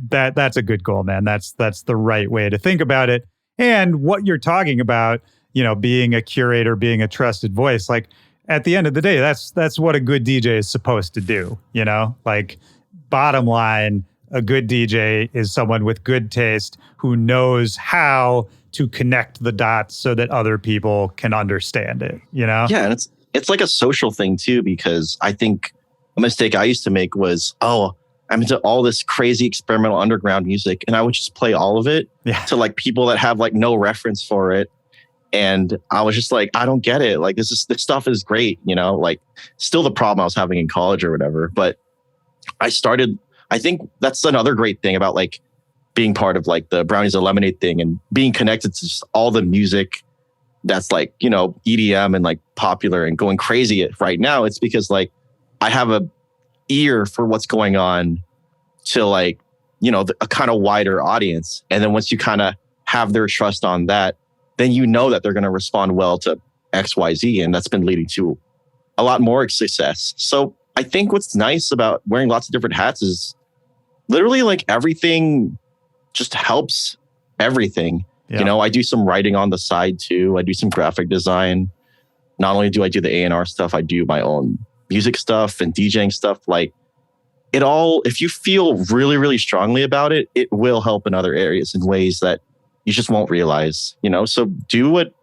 Speaker 2: that's a good goal, man. That's the right way to think about it. And what you're talking about, you know, being a curator, being a trusted voice, like, at the end of the day, that's what a good DJ is supposed to do, you know? Like, bottom line, a good DJ is someone with good taste who knows how to connect the dots so that other people can understand it, you know?
Speaker 1: Yeah, and it's like a social thing too, because I think a mistake I used to make was, I'm into all this crazy experimental underground music, and I would just play all of it to like people that have like no reference for it. And I was just like, I don't get it. Like, this stuff is great, you know, like still the problem I was having in college or whatever. But I think that's another great thing about like being part of like the Brownies and Lemonade thing and being connected to just all the music that's like, you know, EDM and like popular and going crazy right now. It's because like I have a ear for what's going on to like, you know, a kind of wider audience. And then once you kind of have their trust on that, then you know that they're going to respond well to XYZ. And that's been leading to a lot more success. So I think what's nice about wearing lots of different hats is literally like everything just helps everything. Yeah. You know, I do some writing on the side too. I do some graphic design. Not only do I do the A&R stuff, I do my own music stuff and DJing stuff. Like, it all, if you feel really, really strongly about it, it will help in other areas in ways that you just won't realize, so do what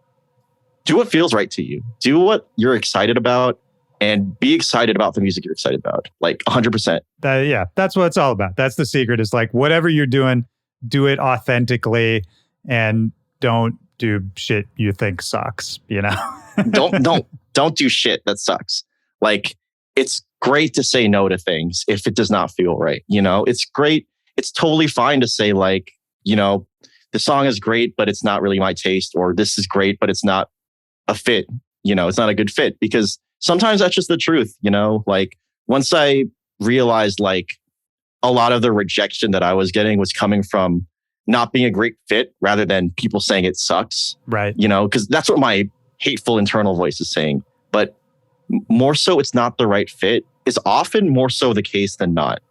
Speaker 1: feels right to you. Do what you're excited about and be excited about the music you're excited about. Like 100%.
Speaker 2: Yeah, that's what it's all about. That's the secret. Is like whatever you're doing, do it authentically and don't do shit you think sucks,
Speaker 1: Don't do shit that sucks. Like, it's great to say no to things if it does not feel right. It's great. It's totally fine to say like, the song is great, but it's not really my taste, or this is great, but it's not a fit. It's not a good fit, because sometimes that's just the truth. Like, once I realized like a lot of the rejection that I was getting was coming from not being a great fit rather than people saying it sucks.
Speaker 2: Right.
Speaker 1: Because that's what my hateful internal voice is saying. But more so, it's not the right fit is often more so the case than not.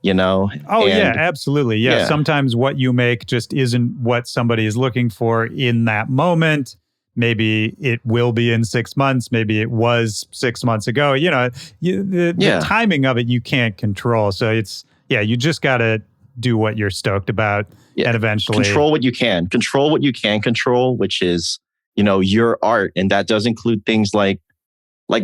Speaker 2: Oh, yeah, absolutely. Yeah. Sometimes what you make just isn't what somebody is looking for in that moment. Maybe it will be in 6 months. Maybe it was 6 months ago. The timing of it, you can't control. So you just got to do what you're stoked about. Yeah. And eventually
Speaker 1: control what you can control, which is, your art. And that does include things like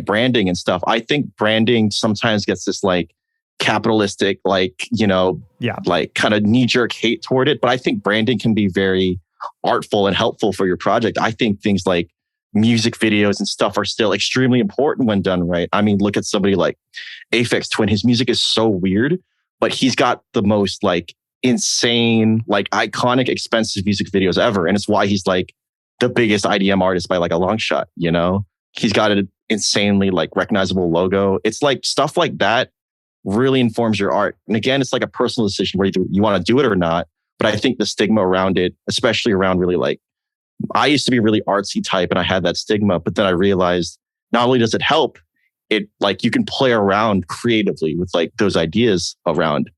Speaker 1: branding and stuff. I think branding sometimes gets this like capitalistic, like kind of knee-jerk hate toward it. But I think branding can be very artful and helpful for your project. I think things like music videos and stuff are still extremely important when done right. I mean, look at somebody like Aphex Twin. His music is so weird, but he's got the most like insane, like iconic, expensive music videos ever. And it's why he's like the biggest IDM artist by like a long shot. He's got an insanely like recognizable logo. It's like stuff like that really informs your art. And again, it's like a personal decision whether you want to do it or not. But I think the stigma around it, especially around really like, I used to be really artsy type and I had that stigma, but then I realized not only does it help, it like you can play around creatively with like those ideas around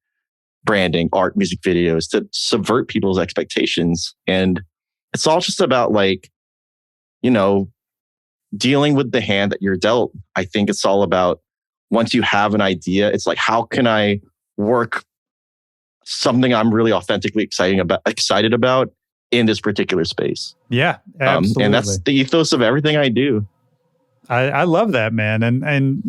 Speaker 1: branding, art, music videos to subvert people's expectations. And it's all just about like, dealing with the hand that you're dealt. I think it's all about once you have an idea, it's like, how can I work something I'm really authentically excited about in this particular space?
Speaker 2: Yeah, absolutely.
Speaker 1: And that's the ethos of everything I do.
Speaker 2: I love that, man. And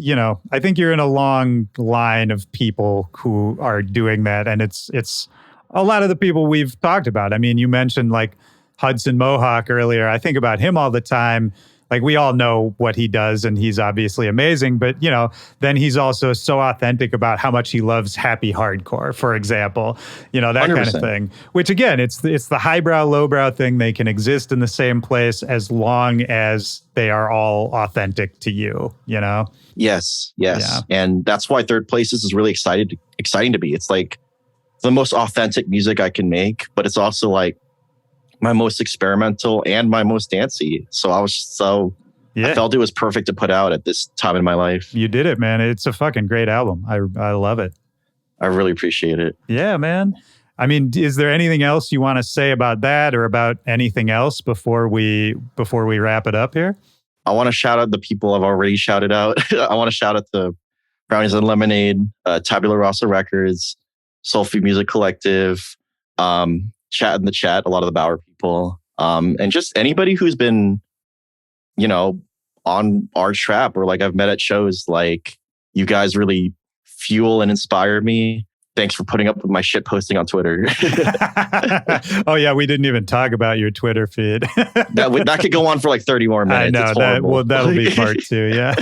Speaker 2: I think you're in a long line of people who are doing that. And it's a lot of the people we've talked about. I mean, you mentioned like Hudson Mohawk earlier. I think about him all the time. Like, we all know what he does and he's obviously amazing, but then he's also so authentic about how much he loves happy hardcore, for example, that 100%. Kind of thing, which again, it's the highbrow, lowbrow thing. They can exist in the same place as long as they are all authentic to you,
Speaker 1: Yes. Yeah. And that's why Third Places is really exciting to be. It's like the most authentic music I can make, but it's also like my most experimental and my most dancey. So I felt it was perfect to put out at this time in my life.
Speaker 2: You did it, man. It's a fucking great album. I love it.
Speaker 1: I really appreciate it.
Speaker 2: Yeah, man. I mean, is there anything else you want to say about that or about anything else before we wrap it up here?
Speaker 1: I want to shout out the people I've already shouted out. I want to shout out the Brownies Lemonade, Tabula Rasa Records, Soul Food Music Collective, Chat in the Chat, a lot of the Bauer people, and just anybody who's been, on our trap or like I've met at shows. Like, you guys really fuel and inspire me. Thanks for putting up with my shit posting on Twitter.
Speaker 2: Oh yeah, we didn't even talk about your Twitter feed.
Speaker 1: that could go on for like 30 more minutes.
Speaker 2: I know. That'll be part 2. Yeah.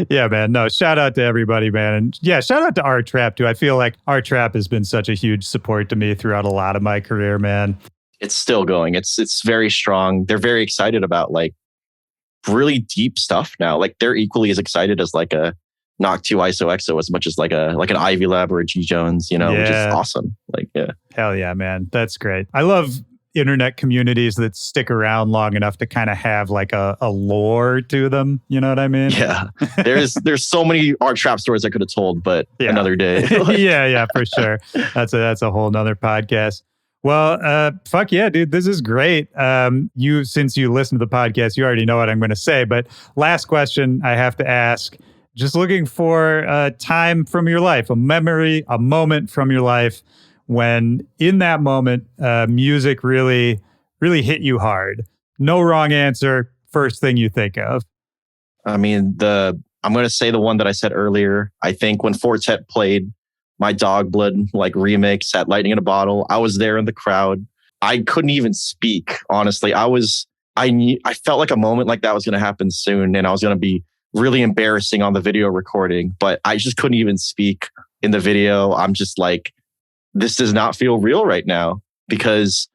Speaker 2: Yeah, man. No, shout out to everybody, man. And yeah, shout out to our trap too. I feel like our trap has been such a huge support to me throughout a lot of my career, man.
Speaker 1: It's still going. It's very strong. They're very excited about like really deep stuff now. Like, they're equally as excited as like a Knock 2 ISO EXO as much as like an Ivy Lab or a G Jones, which is awesome. Like, yeah.
Speaker 2: Hell yeah, man. That's great. I love internet communities that stick around long enough to kind of have like a lore to them. You know what I mean?
Speaker 1: Yeah. There's so many art trap stories I could have told, but another day.
Speaker 2: Yeah, for sure. That's a whole nother podcast. Well, fuck yeah, dude. This is great. Since you listen to the podcast, you already know what I'm going to say, but last question I have to ask. Just looking for a time from your life, a memory, a moment from your life when in that moment, music really, really hit you hard? No wrong answer. First thing you think of.
Speaker 1: I mean, I'm going to say the one that I said earlier. I think when Four Tet played my Dog Blood like remix at Lightning in a Bottle, I was there in the crowd. I couldn't even speak. Honestly, I felt like a moment like that was going to happen soon, and I was going to be really embarrassing on the video recording, but I just couldn't even speak in the video. I'm just like, this does not feel real right now, because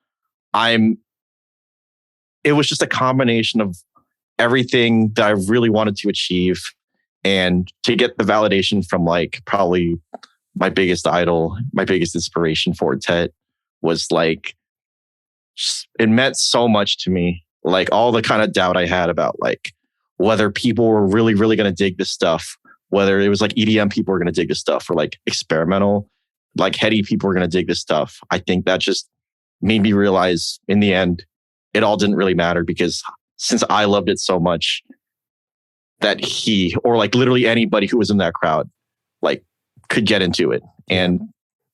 Speaker 1: it was just a combination of everything that I really wanted to achieve, and to get the validation from like probably my biggest idol, my biggest inspiration, Four Tet, was like, it meant so much to me. Like all the kind of doubt I had about like whether people were really, really going to dig this stuff, whether it was like EDM people were going to dig this stuff, or like experimental, like heady people were going to dig this stuff. I think that just made me realize in the end, it all didn't really matter, because since I loved it so much, that he, or like literally anybody who was in that crowd, like could get into it. And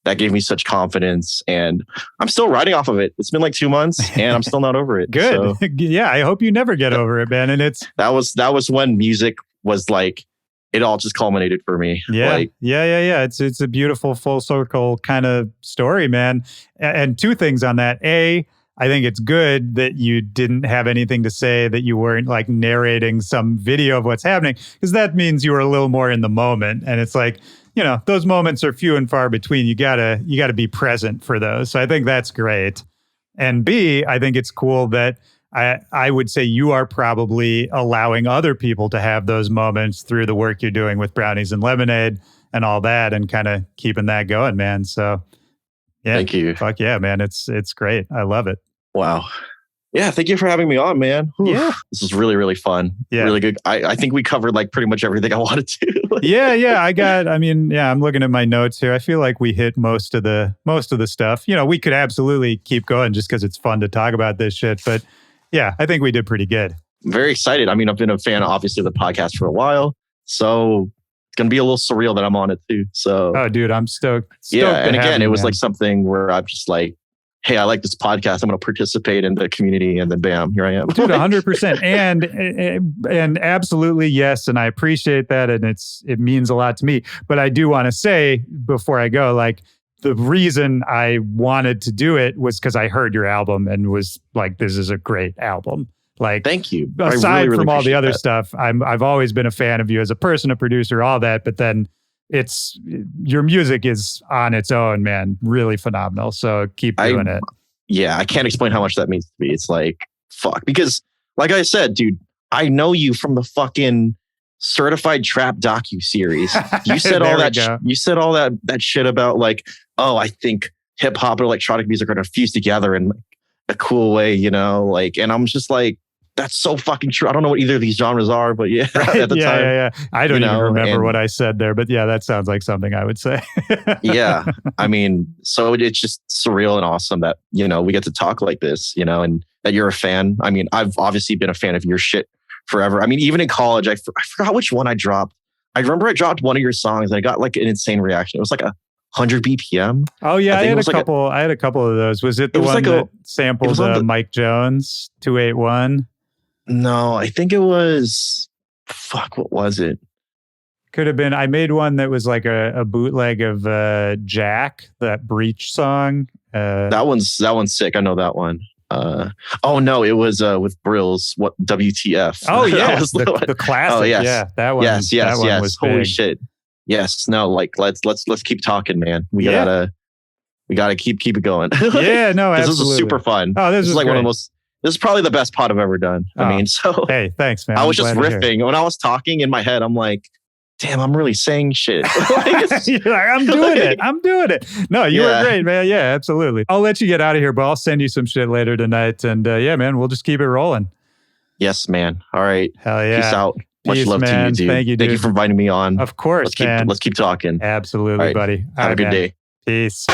Speaker 1: that gave me such confidence, and I'm still riding off of it. It's been like 2 months and I'm still not over it.
Speaker 2: Good.
Speaker 1: So,
Speaker 2: yeah. I hope you never get over it, man. And
Speaker 1: that was when music was like, it all just culminated for me.
Speaker 2: Yeah.
Speaker 1: Like,
Speaker 2: yeah. It's a beautiful full circle kind of story, man. And two things on that. A, I think it's good that you didn't have anything to say, that you weren't like narrating some video of what's happening, because that means you were a little more in the moment. And it's like, you know, those moments are few and far between. You gotta be present for those. So I think that's great. And B, I think it's cool that I would say you are probably allowing other people to have those moments through the work you're doing with Brownies and Lemonade and all that, and kind of keeping that going, man. So yeah,
Speaker 1: thank you.
Speaker 2: Fuck yeah, man. It's great. I love it.
Speaker 1: Wow. Yeah, thank you for having me on, man. Whew.
Speaker 2: Yeah.
Speaker 1: This was really, really fun.
Speaker 2: Yeah.
Speaker 1: Really good. I think we covered like pretty much everything I wanted to.
Speaker 2: Yeah. I'm looking at my notes here. I feel like we hit most of the stuff. You know, we could absolutely keep going just because it's fun to talk about this shit. But yeah, I think we did pretty good.
Speaker 1: I'm very excited. I mean, I've been a fan, obviously, of the podcast for a while. So it's going to be a little surreal that I'm on it too. So,
Speaker 2: oh, dude, I'm stoked.
Speaker 1: Yeah. And again, it was like something where I'm just like, hey, I like this podcast. I'm going to participate in the community. And then bam, here I am.
Speaker 2: Dude, 100%. And absolutely, yes. And I appreciate that. And it means a lot to me. But I do want to say before I go, like, the reason I wanted to do it was because I heard your album and was like, this is a great album. Like,
Speaker 1: thank you.
Speaker 2: Aside
Speaker 1: really
Speaker 2: from all the other
Speaker 1: that.
Speaker 2: stuff, I've always been a fan of you as a person, a producer, all that. But then your music is on its own, man, really phenomenal. So keep doing it.
Speaker 1: Yeah, I can't explain how much that means to me. It's like, fuck. Because like I said, dude, I know you from the fucking Certified Trap docu-series. You said all that you said all that shit about like, oh, I think hip hop and electronic music are gonna fuse together in a cool way, you know, like, and I'm just like, that's so fucking true. I don't know what either of these genres are, but yeah, at the time.
Speaker 2: Yeah. I don't even remember what I said there, but yeah, that sounds like something I would say.
Speaker 1: Yeah. I mean, so it's just surreal and awesome that, you know, we get to talk like this, you know, and that you're a fan. I mean, I've obviously been a fan of your shit forever. I mean, even in college, I forgot which one I dropped. I remember I dropped one of your songs and I got like an insane reaction. It was like 100 BPM.
Speaker 2: Oh yeah, I had a couple of those. Was it the one that sampled Mike Jones 281?
Speaker 1: No, I think it was, what was it?
Speaker 2: Could have been, I made one that was like a bootleg of Jack, that Breach song.
Speaker 1: That one's sick. I know that one. Oh no, it was with Brills. What WTF?
Speaker 2: Oh yeah,
Speaker 1: that was
Speaker 2: the classic. Oh yes, yeah, that one.
Speaker 1: Yes.
Speaker 2: Was
Speaker 1: holy
Speaker 2: big.
Speaker 1: shit. Yes, no, like let's keep talking, man. We gotta keep it going.
Speaker 2: Yeah, no, absolutely.
Speaker 1: This was super fun.
Speaker 2: Oh, this is
Speaker 1: like
Speaker 2: great.
Speaker 1: one of the most. This is probably the best pod I've ever done. I mean, so
Speaker 2: hey, thanks, man.
Speaker 1: I was just riffing when I was talking in my head. I'm like, damn, I'm really saying shit.
Speaker 2: You're like, I'm doing it. No, you were great, man. Yeah, absolutely. I'll let you get out of here, but I'll send you some shit later tonight. And yeah, man, we'll just keep it rolling.
Speaker 1: Yes, man. All right.
Speaker 2: Hell yeah.
Speaker 1: Peace out. Much love to you, dude.
Speaker 2: Thank you, dude.
Speaker 1: Thank you for inviting me on.
Speaker 2: Of course,
Speaker 1: Let's keep talking.
Speaker 2: Absolutely, buddy.
Speaker 1: Have a good day.
Speaker 2: Peace.